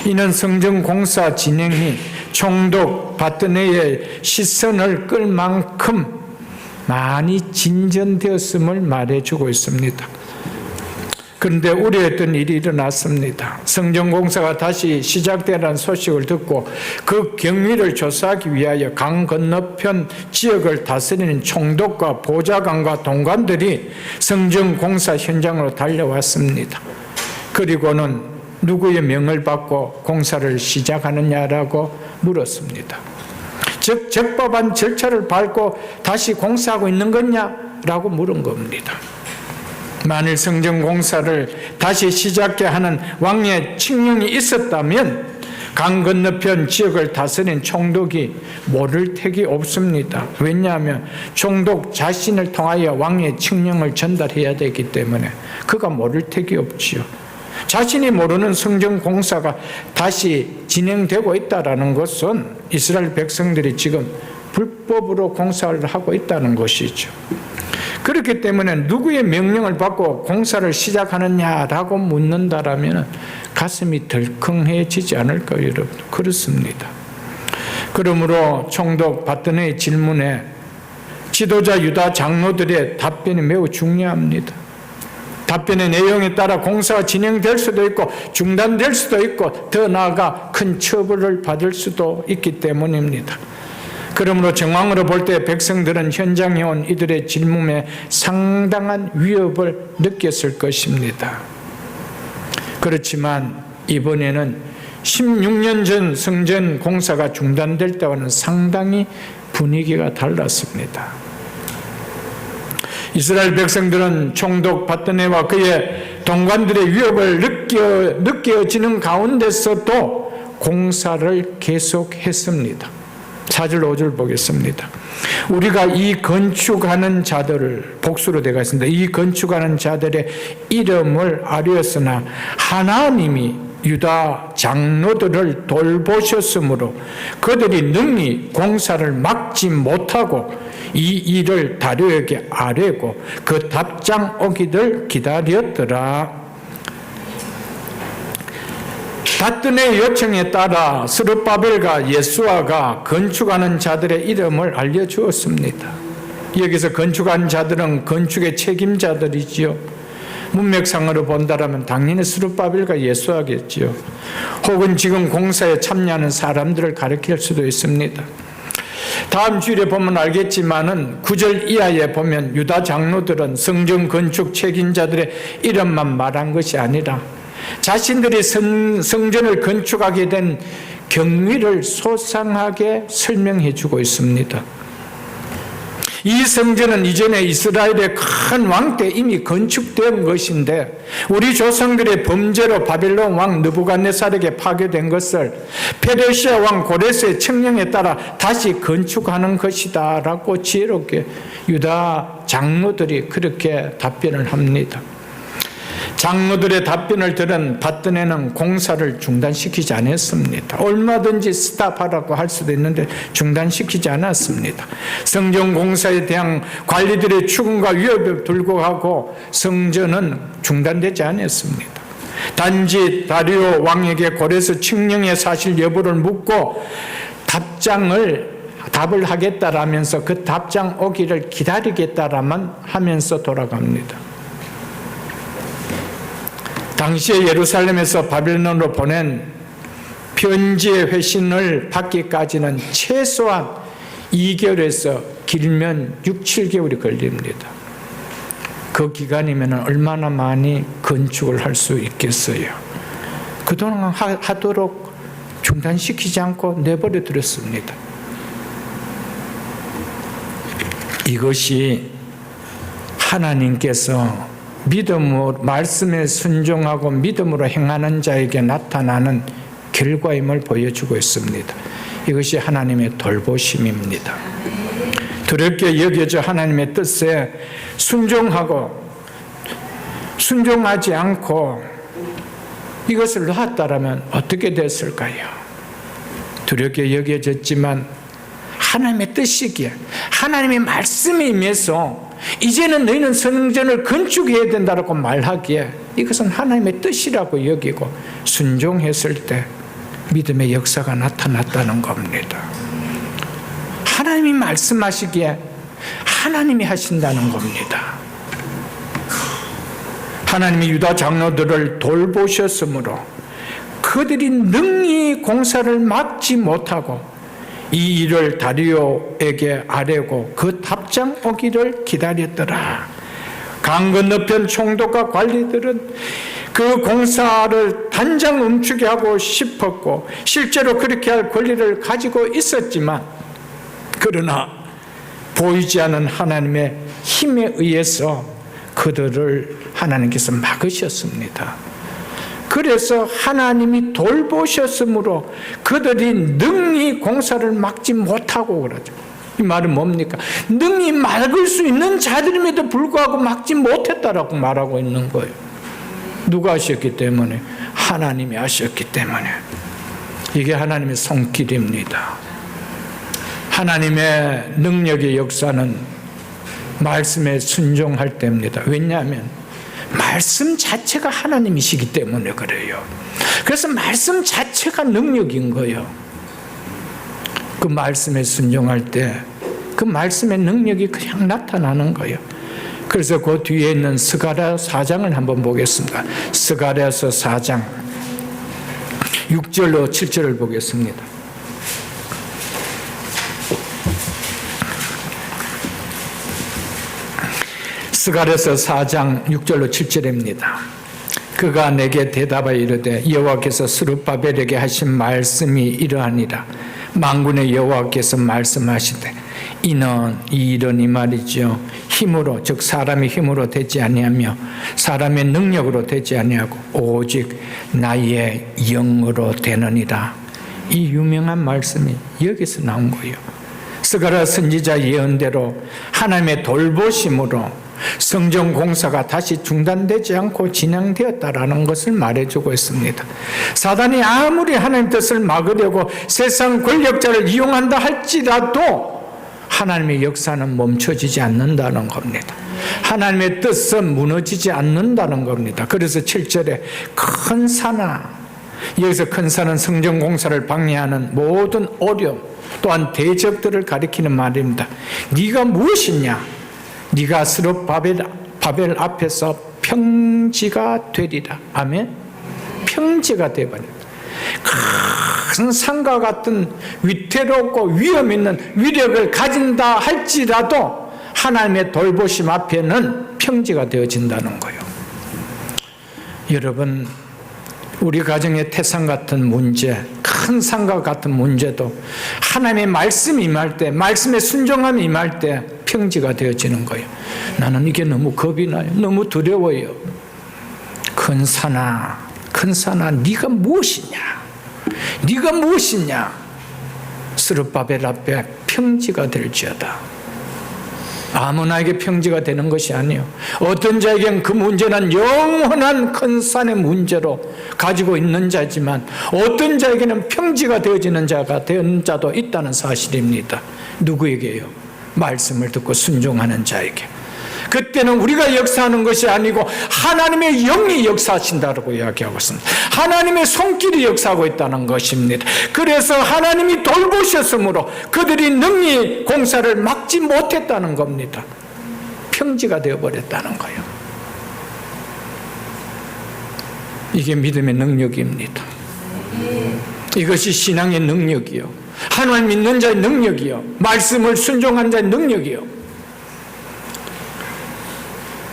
Speaker 1: 이는 성전 공사 진행이 총독 바뜨네의 시선을 끌 만큼 많이 진전되었음을 말해주고 있습니다. 그런데 우려했던 일이 일어났습니다. 성전 공사가 다시 시작되라는 소식을 듣고 그 경위를 조사하기 위하여 강 건너편 지역을 다스리는 총독과 보좌관과 동관들이 성전 공사 현장으로 달려왔습니다. 그리고는 누구의 명을 받고 공사를 시작하느냐라고 물었습니다. 즉 적법한 절차를 밟고 다시 공사하고 있는 거냐라고 물은 겁니다. 만일 성전 공사를 다시 시작해 하는 왕의 칙령이 있었다면 강 건너편 지역을 다스린 총독이 모를 택이 없습니다. 왜냐하면 총독 자신을 통하여 왕의 칙령을 전달해야 되기 때문에 그가 모를 택이 없지요. 자신이 모르는 성전 공사가 다시 진행되고 있다는 것은 이스라엘 백성들이 지금 불법으로 공사를 하고 있다는 것이죠. 그렇기 때문에 누구의 명령을 받고 공사를 시작하느냐라고 묻는다라면 가슴이 덜컹해지지 않을까요, 여러분? 그렇습니다. 그러므로 총독 바뜨네의 질문에 지도자 유다 장로들의 답변이 매우 중요합니다. 답변의 내용에 따라 공사가 진행될 수도 있고 중단될 수도 있고 더 나아가 큰 처벌을 받을 수도 있기 때문입니다. 그러므로 정황으로 볼 때 백성들은 현장에 온 이들의 질문에 상당한 위협을 느꼈을 것입니다. 그렇지만 이번에는 16년 전 성전 공사가 중단될 때와는 상당히 분위기가 달랐습니다. 이스라엘 백성들은 총독 바뜨네와 그의 동관들의 위협을 느껴지는 가운데서도 공사를 계속했습니다. 4절 5절 보겠습니다. 우리가 이 건축하는 자들을 복수로 되어 있습니다. 이 건축하는 자들의 이름을 아뢰었으나 하나님이 유다 장로들을 돌보셨으므로 그들이 능히 공사를 막지 못하고 이 일을 다료에게 아뢰고 그 답장 오기를 기다렸더라. 바뜨네 요청에 따라 스룹바벨과 예수아가 건축하는 자들의 이름을 알려주었습니다. 여기서 건축한 자들은 건축의 책임자들이지요. 문맥상으로 본다면 당연히 스룹바벨과 예수아겠지요. 혹은 지금 공사에 참여하는 사람들을 가리킬 수도 있습니다. 다음 주일에 보면 알겠지만은 9절 이하에 보면 유다 장로들은 성전 건축 책임자들의 이름만 말한 것이 아니라 자신들이 성전을 건축하게 된 경위를 소상하게 설명해 주고 있습니다. 이 성전은 이전에 이스라엘의 큰 왕 때 이미 건축된 것인데 우리 조상들의 범죄로 바벨론 왕 느부갓네살에게 파괴된 것을 페르시아 왕 고레스의 청령에 따라 다시 건축하는 것이다 라고 지혜롭게 유다 장로들이 그렇게 답변을 합니다. 장로들의 답변을 들은 바뜨네는 공사를 중단시키지 않았습니다. 얼마든지 스탑하라고 할 수도 있는데 중단시키지 않았습니다. 성전 공사에 대한 관리들의 추궁과 위협에 불구하고 성전은 중단되지 않았습니다. 단지 다리오 왕에게 고레스 칙령의 사실 여부를 묻고 답을 하겠다라면서 그 답장 오기를 기다리겠다라만 하면서 돌아갑니다. 당시에 예루살렘에서 바벨론으로 보낸 편지의 회신을 받기까지는 최소한 2개월에서 길면 6, 7개월이 걸립니다. 그 기간이면 얼마나 많이 건축을 할 수 있겠어요. 그동안 하도록 중단시키지 않고 내버려 두었습니다. 이것이 하나님께서 믿음으로 말씀에 순종하고 믿음으로 행하는 자에게 나타나는 결과임을 보여주고 있습니다. 이것이 하나님의 돌보심입니다. 두렵게 여겨져 하나님의 뜻에 순종하지 않고 이것을 놓았다라면 어떻게 됐을까요? 두렵게 여겨졌지만 하나님의 뜻이기에 하나님의 말씀에 임해서 이제는 너희는 성전을 건축해야 된다고 말하기에 이것은 하나님의 뜻이라고 여기고 순종했을 때 믿음의 역사가 나타났다는 겁니다. 하나님이 말씀하시기에 하나님이 하신다는 겁니다. 하나님이 유다 장로들을 돌보셨으므로 그들이 능히 공사를 막지 못하고 이 일을 다리오에게 아뢰고 그 답장 오기를 기다렸더라. 강 건너편 총독과 관리들은 그 공사를 단장 멈추게 하고 싶었고 실제로 그렇게 할 권리를 가지고 있었지만 그러나 보이지 않는 하나님의 힘에 의해서 그들을 하나님께서 막으셨습니다. 그래서 하나님이 돌보셨으므로 그들이 능히 공사를 막지 못하고 그러죠. 이 말은 뭡니까? 능히 막을 수 있는 자들임에도 불구하고 막지 못했다라고 말하고 있는 거예요. 누가 하셨기 때문에? 하나님이 하셨기 때문에. 이게 하나님의 손길입니다. 하나님의 능력의 역사는 말씀에 순종할 때입니다. 왜냐하면 말씀 자체가 하나님이시기 때문에 그래요. 그래서 말씀 자체가 능력인 거예요. 그 말씀에 순종할 때 그 말씀의 능력이 그냥 나타나는 거예요. 그래서 그 뒤에 있는 스가랴 4장을 한번 보겠습니다. 스가랴서 4장 6절로 7절을 보겠습니다. 스가랴서 4장 6절로 7절입니다. 그가 내게 대답하여 이르되 여호와께서 스룹바벨에게 하신 말씀이 이러하니라. 만군의 여호와께서 말씀하시되 이는 이 일은 이 말이죠. 힘으로 즉 사람의 힘으로 되지 아니하며 사람의 능력으로 되지 아니하고 오직 나의 영으로 되느니라. 이 유명한 말씀이 여기서 나온 거예요. 스가랴 선지자 예언대로 하나님의 돌보심으로 성전 공사가 다시 중단되지 않고 진행되었다라는 것을 말해주고 있습니다. 사단이 아무리 하나님 뜻을 막으려고 세상 권력자를 이용한다 할지라도 하나님의 역사는 멈춰지지 않는다는 겁니다. 하나님의 뜻은 무너지지 않는다는 겁니다. 그래서 7절에 큰 산아, 여기서 큰 산은 성전 공사를 방해하는 모든 어려움 또한 대적들을 가리키는 말입니다. 네가 무엇이냐? 네가 스룹바벨 앞에서 평지가 되리라. 아멘. 평지가 되어버립니다. 큰 산과 같은 위태롭고 위험 있는 위력을 가진다 할지라도 하나님의 돌보심 앞에는 평지가 되어진다는 거예요. 여러분, 우리 가정의 태산 같은 문제, 큰 산과 같은 문제도 하나님의 말씀이 임할 때, 말씀의 순종함이 임할 때 평지가 되어지는 거예요. 나는 이게 너무 겁이 나요. 너무 두려워요. 큰 산아 네가 무엇이냐? 네가 무엇이냐? 스룹바벨 앞에 평지가 될지어다. 아무나에게 평지가 되는 것이 아니에요. 어떤 자에게는 그 문제는 영원한 큰 산의 문제로 가지고 있는 자지만 어떤 자에게는 평지가 되어지는 자가 된 자도 있다는 사실입니다. 누구에게요? 말씀을 듣고 순종하는 자에게. 그때는 우리가 역사하는 것이 아니고 하나님의 영이 역사하신다고 이야기하고 있습니다. 하나님의 손길이 역사하고 있다는 것입니다. 그래서 하나님이 돌보셨으므로 그들이 능히 공사를 막지 못했다는 겁니다. 평지가 되어버렸다는 거예요. 이게 믿음의 능력입니다. 이것이 신앙의 능력이요, 하나님 믿는 자의 능력이요, 말씀을 순종한 자의 능력이요.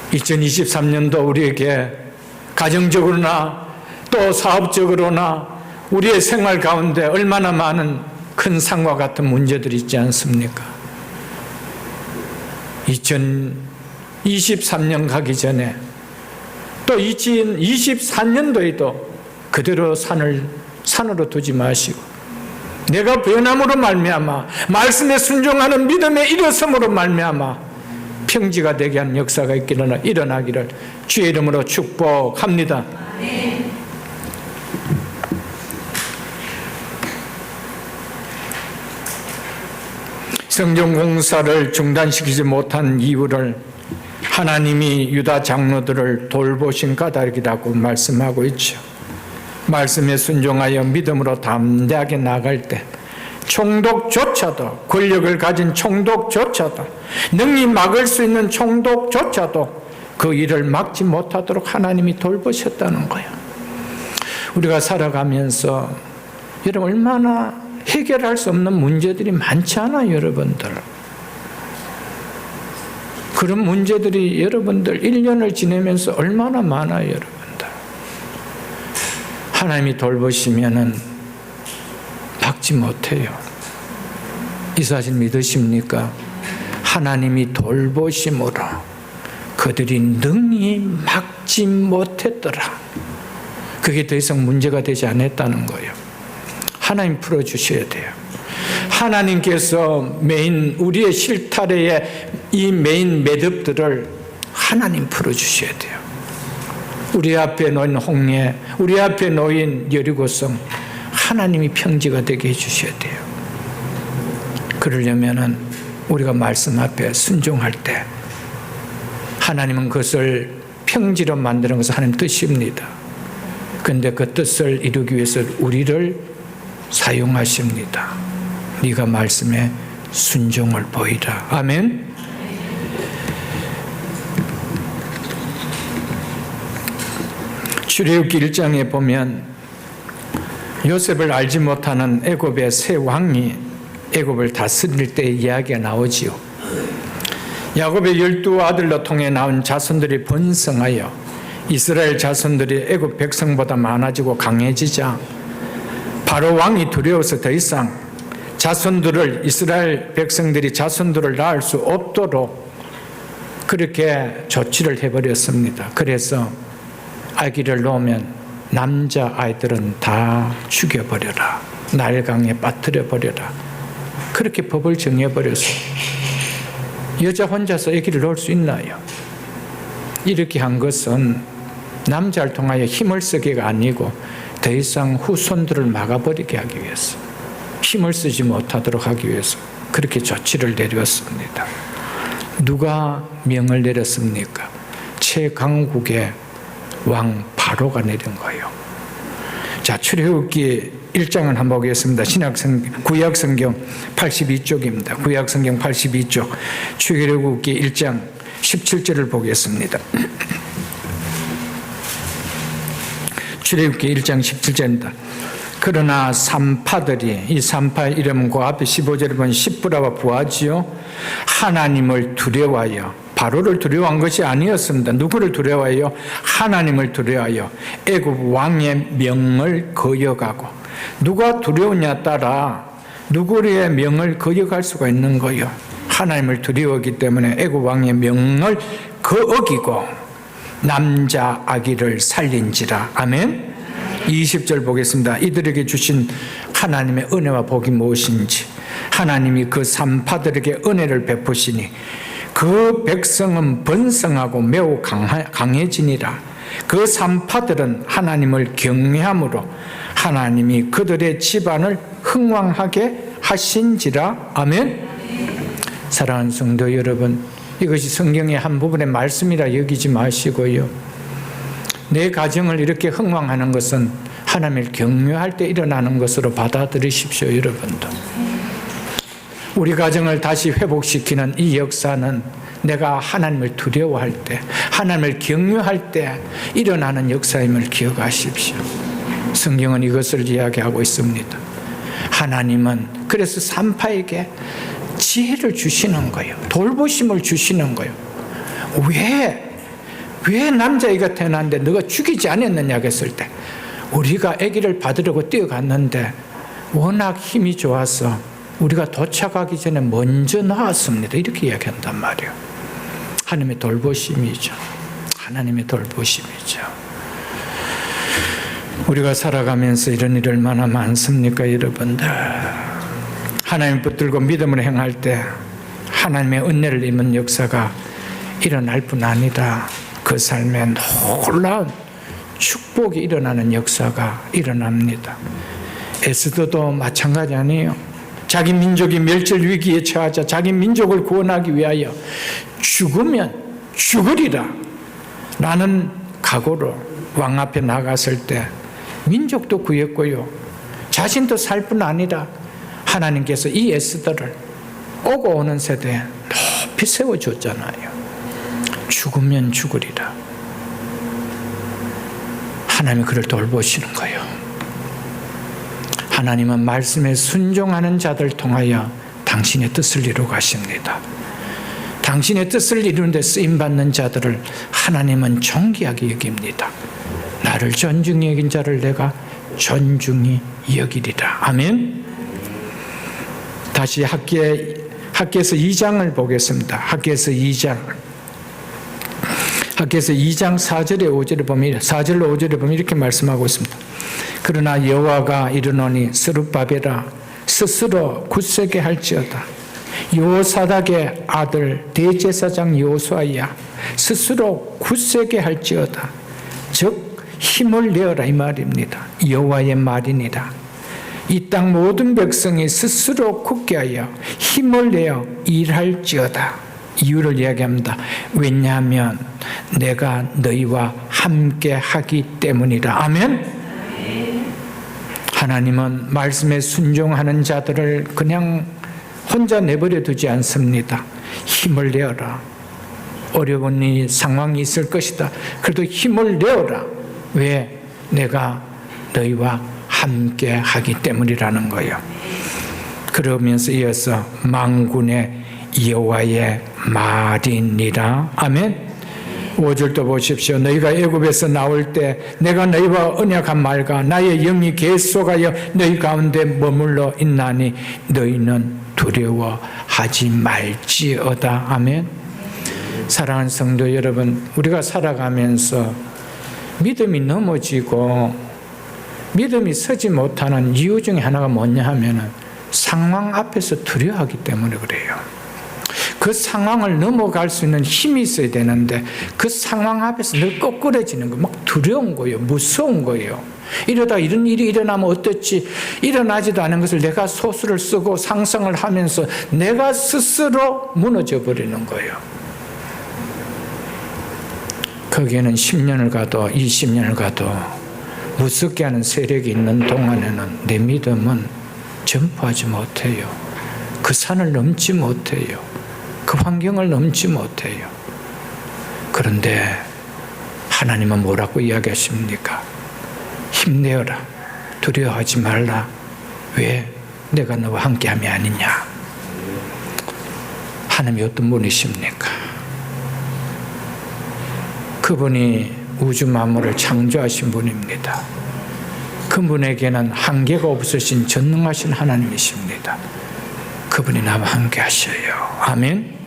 Speaker 1: 2023년도 우리에게 가정적으로나 또 사업적으로나 우리의 생활 가운데 얼마나 많은 큰 산과 같은 문제들이 있지 않습니까? 2023년 가기 전에 또 2024년도에도 그대로 산으로 두지 마시고 내가 변함으로 말미암아 말씀에 순종하는 믿음의 일어섬으로 말미암아 평지가 되게 하는 역사가 일어나기를 주의 이름으로 축복합니다. 성전 공사를 중단시키지 못한 이유를 하나님이 유다 장로들을 돌보신 까닭이라고 말씀하고 있죠. 말씀에 순종하여 믿음으로 담대하게 나갈 때 총독조차도, 권력을 가진 총독조차도, 능히 막을 수 있는 총독조차도 그 일을 막지 못하도록 하나님이 돌보셨다는 거예요. 우리가 살아가면서 여러분 얼마나 해결할 수 없는 문제들이 많지 않아요, 여러분들. 그런 문제들이 여러분들 1년을 지내면서 얼마나 많아요, 여러분들. 하나님이 돌보시면은 막지 못해요. 이 사실 믿으십니까? 하나님이 돌보심으로 그들이 능히 막지 못했더라. 그게 더 이상 문제가 되지 않았다는 거예요. 하나님 풀어주셔야 돼요. 하나님께서 우리의 실타래의 이 메인 매듭들을 하나님 풀어주셔야 돼요. 우리 앞에 놓인 홍해, 우리 앞에 놓인 여리고성, 하나님이 평지가 되게 해주셔야 돼요. 그러려면은 우리가 말씀 앞에 순종할 때 하나님은 그것을 평지로 만드는 것은 하나님 뜻입니다. 그런데 그 뜻을 이루기 위해서 우리를 사용하십니다. 네가 말씀에 순종을 보이라. 아멘. 출애굽기 1장에 보면 요셉을 알지 못하는 애굽의 세 왕이 애굽을 다스릴 때 이야기가 나오지요. 야곱의 12아들로 통해 나온 자손들이 번성하여 이스라엘 자손들이 애굽 백성보다 많아지고 강해지자 바로 왕이 두려워서 더 이상 이스라엘 백성들이 자손들을 낳을 수 없도록 그렇게 조치를 해버렸습니다. 그래서 아기를 놓으면 남자아이들은 다 죽여버려라. 나일강에 빠뜨려버려라. 그렇게 법을 정해버려서 여자 혼자서 아기를 놓을 수 있나요? 이렇게 한 것은 남자를 통하여 힘을 쓰기가 아니고 더 이상 후손들을 막아버리게 하기 위해서, 힘을 쓰지 못하도록 하기 위해서 그렇게 조치를 내렸습니다. 누가 명을 내렸습니까? 최강국의 왕 바로가 내린 거예요. 자, 출애굽기 1장을 한번 보겠습니다. 구약성경 82쪽입니다. 구약성경 82쪽 출애굽기 1장 17절을 보겠습니다. 출애굽기 1장 17절입니다. 그러나 산파들이, 이 산파 이름은 그 앞에 15절에 보면 십부라와 부하지요. 하나님을 두려워하여, 바로를 두려워한 것이 아니었습니다. 누구를 두려워하여? 하나님을 두려워하여 애굽 왕의 명을 거역하고. 누가 두려우냐 따라 누구의 명을 거역할 수가 있는 거예요. 하나님을 두려워하기 때문에 애굽 왕의 명을 어기고 남자 아기를 살린지라. 아멘. 20절 보겠습니다. 이들에게 주신 하나님의 은혜와 복이 무엇인지. 하나님이 그 산파들에게 은혜를 베푸시니 그 백성은 번성하고 매우 강해지니라. 그 산파들은 하나님을 경외함으로 하나님이 그들의 집안을 흥왕하게 하신지라. 아멘. 사랑하는 성도 여러분, 이것이 성경의 한 부분의 말씀이라 여기지 마시고요, 내 가정을 이렇게 흥왕하는 것은 하나님을 경외할 때 일어나는 것으로 받아들이십시오. 여러분도 우리 가정을 다시 회복시키는 이 역사는 내가 하나님을 두려워할 때, 하나님을 경외할 때 일어나는 역사임을 기억하십시오. 성경은 이것을 이야기하고 있습니다. 하나님은 그래서 산파에게 지혜를 주시는 거예요. 돌보심을 주시는 거예요. 왜 남자아이가 태어났는데 너가 죽이지 않았느냐 했을 때, 우리가 아기를 받으려고 뛰어갔는데 워낙 힘이 좋아서 우리가 도착하기 전에 먼저 나왔습니다. 이렇게 이야기한단 말이에요. 하나님의 돌보심이죠. 하나님의 돌보심이죠. 우리가 살아가면서 이런 일 얼마나 많습니까, 여러분들? 하나님 붙들고 믿음을 행할 때 하나님의 은혜를 입은 역사가 일어날 뿐 아니라 그 삶에 놀라운 축복이 일어나는 역사가 일어납니다. 에스더도 마찬가지 아니에요. 자기 민족이 멸절 위기에 처하자 자기 민족을 구원하기 위하여 죽으면 죽으리라 라는 각오로 왕 앞에 나갔을 때 민족도 구했고요, 자신도 살 뿐 아니라 하나님께서 이 에스더를 오고 오는 세대에 높이 세워줬잖아요. 죽으면 죽으리라. 하나님이 그를 돌보시는 거예요. 하나님은 말씀에 순종하는 자들 통하여 당신의 뜻을 이루어 가십니다. 당신의 뜻을 이루는 데 쓰임받는 자들을 하나님은 존귀하게 여깁니다. 나를 존중히 여긴 자를 내가 존중히 여기리라. 아멘. 다시 학기에서 2장을 보겠습니다. 학기에서 2장 4절에 5절에 보면, 4절로 5절에 보면 이렇게 말씀하고 있습니다. 그러나 여호와가 이르노니 스룹바벨아 스스로 굳세게 할지어다. 여호사닥의 아들 대제사장 여호수아야 스스로 굳세게 할지어다. 즉 힘을 내어라 이 말입니다. 여호와의 말이니라. 이 땅 모든 백성이 스스로 굳게 하여 힘을 내어 일할지어다. 이유를 이야기합니다. 왜냐하면 내가 너희와 함께 하기 때문이라. 아멘. 하나님은 말씀에 순종하는 자들을 그냥 혼자 내버려 두지 않습니다. 힘을 내어라. 어려운 이 상황이 있을 것이다. 그래도 힘을 내어라. 왜? 내가 너희와 함께 하기 때문이라는 거예요. 그러면서 이어서 만군의 여호와의 말이니라. 아멘. 5절도 보십시오. 너희가 애굽에서 나올 때 내가 너희와 언약한 말과 나의 영이 계속하여 너희 가운데 머물러 있나니 너희는 두려워하지 말지어다. 아멘. 사랑하는 성도 여러분, 우리가 살아가면서 믿음이 넘어지고 믿음이 서지 못하는 이유 중에 하나가 뭐냐 하면은 상황 앞에서 두려워하기 때문에 그래요. 그 상황을 넘어갈 수 있는 힘이 있어야 되는데 그 상황 앞에서 늘 꺼꾸러지는 거, 막 두려운 거예요. 무서운 거예요. 이러다 이런 일이 일어나면 어떨지, 일어나지도 않은 것을 내가 소설을 쓰고 상상을 하면서 내가 스스로 무너져 버리는 거예요. 거기에는 10년을 가도 20년을 가도 무섭게 하는 세력이 있는 동안에는 내 믿음은 전파하지 못해요. 그 산을 넘지 못해요. 그 환경을 넘지 못해요. 그런데 하나님은 뭐라고 이야기하십니까? 힘내어라. 두려워하지 말라. 왜? 내가 너와 함께함이 아니냐. 하나님이 어떤 분이십니까? 그분이 우주 만물을 창조하신 분입니다. 그분에게는 한계가 없으신 전능하신 하나님이십니다. 그분이 나와 함께 하셔요. 아멘.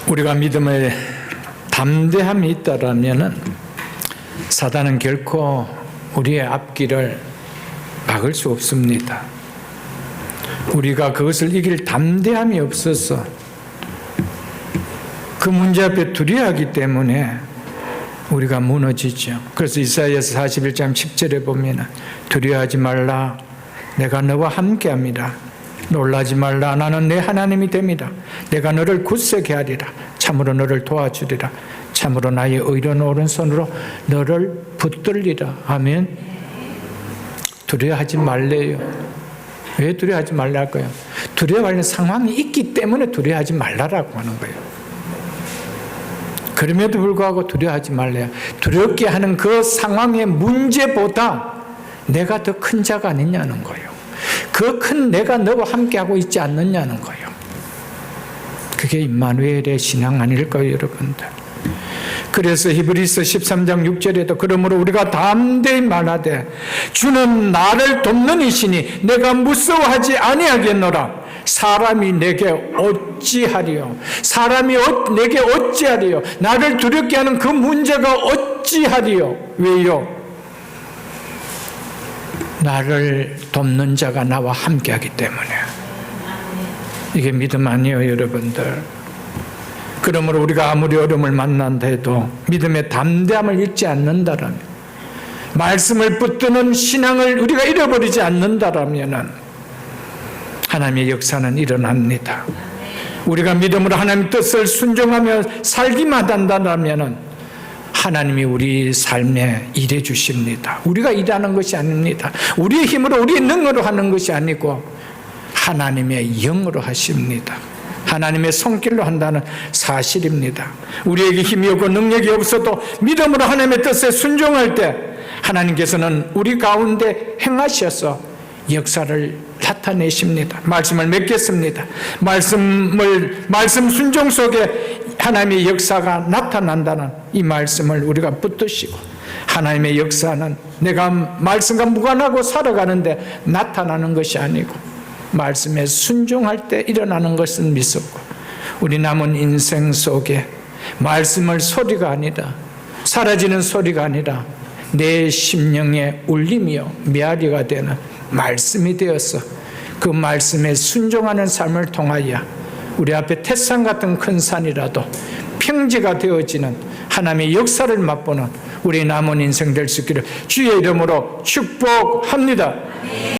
Speaker 1: 우리가 믿음에 담대함이 있다라면은 사단은 결코 우리의 앞길을 막을 수 없습니다. 우리가 그것을 이길 담대함이 없어서 그 문제 앞에 두려워하기 때문에 우리가 무너지죠. 그래서 이사야서 41장 10절에 보면 두려워하지 말라. 내가 너와 함께합니다. 놀라지 말라. 나는 내 하나님이 됩니다. 내가 너를 굳세게 하리라. 참으로 너를 도와주리라. 참으로 나의 의로운 오른손으로 너를 붙들리라. 아멘. 두려워하지 말래요. 왜 두려워하지 말랄까요? 두려워하는 상황이 있기 때문에 두려워하지 말라라고 하는 거예요. 그럼에도 불구하고 두려워하지 말래요. 두렵게 하는 그 상황의 문제보다 내가 더 큰 자가 아니냐는 거예요. 그 큰 내가 너와 함께하고 있지 않느냐는 거예요. 그게 임마누엘의 신앙 아닐까요, 여러분들? 그래서 히브리서 13장 6절에도 그러므로 우리가 담대히 말하되 주는 나를 돕는 이시니 내가 무서워하지 아니하겠노라. 사람이 내게 어찌하리요? 사람이 내게 어찌하리요? 나를 두렵게 하는 그 문제가 어찌하리요? 왜요? 나를 돕는 자가 나와 함께하기 때문에. 이게 믿음 아니에요, 여러분들. 그러므로 우리가 아무리 어려움을 만난다 해도 믿음의 담대함을 잃지 않는다라면, 말씀을 붙드는 신앙을 우리가 잃어버리지 않는다라면 하나님의 역사는 일어납니다. 우리가 믿음으로 하나님의 뜻을 순종하며 살기만 한다면 하나님이 우리 삶에 일해 주십니다. 우리가 일하는 것이 아닙니다. 우리의 힘으로 우리의 능력으로 하는 것이 아니고 하나님의 영으로 하십니다. 하나님의 손길로 한다는 사실입니다. 우리에게 힘이 없고 능력이 없어도 믿음으로 하나님의 뜻에 순종할 때 하나님께서는 우리 가운데 행하셔서 역사를 나타내십니다. 말씀을 맺겠습니다. 말씀 순종 속에 하나님의 역사가 나타난다는 이 말씀을 우리가 붙드시고, 하나님의 역사는 내가 말씀과 무관하고 살아가는데 나타나는 것이 아니고 말씀에 순종할 때 일어나는 것은 믿었고, 우리 남은 인생 속에 말씀을 소리가 아니라, 사라지는 소리가 아니라 내 심령의 울림이요 메아리가 되는 말씀이 되어서 그 말씀에 순종하는 삶을 통하여 우리 앞에 태산 같은 큰 산이라도 평지가 되어지는 하나님의 역사를 맛보는 우리 남은 인생 될 수 있기를 주의 이름으로 축복합니다.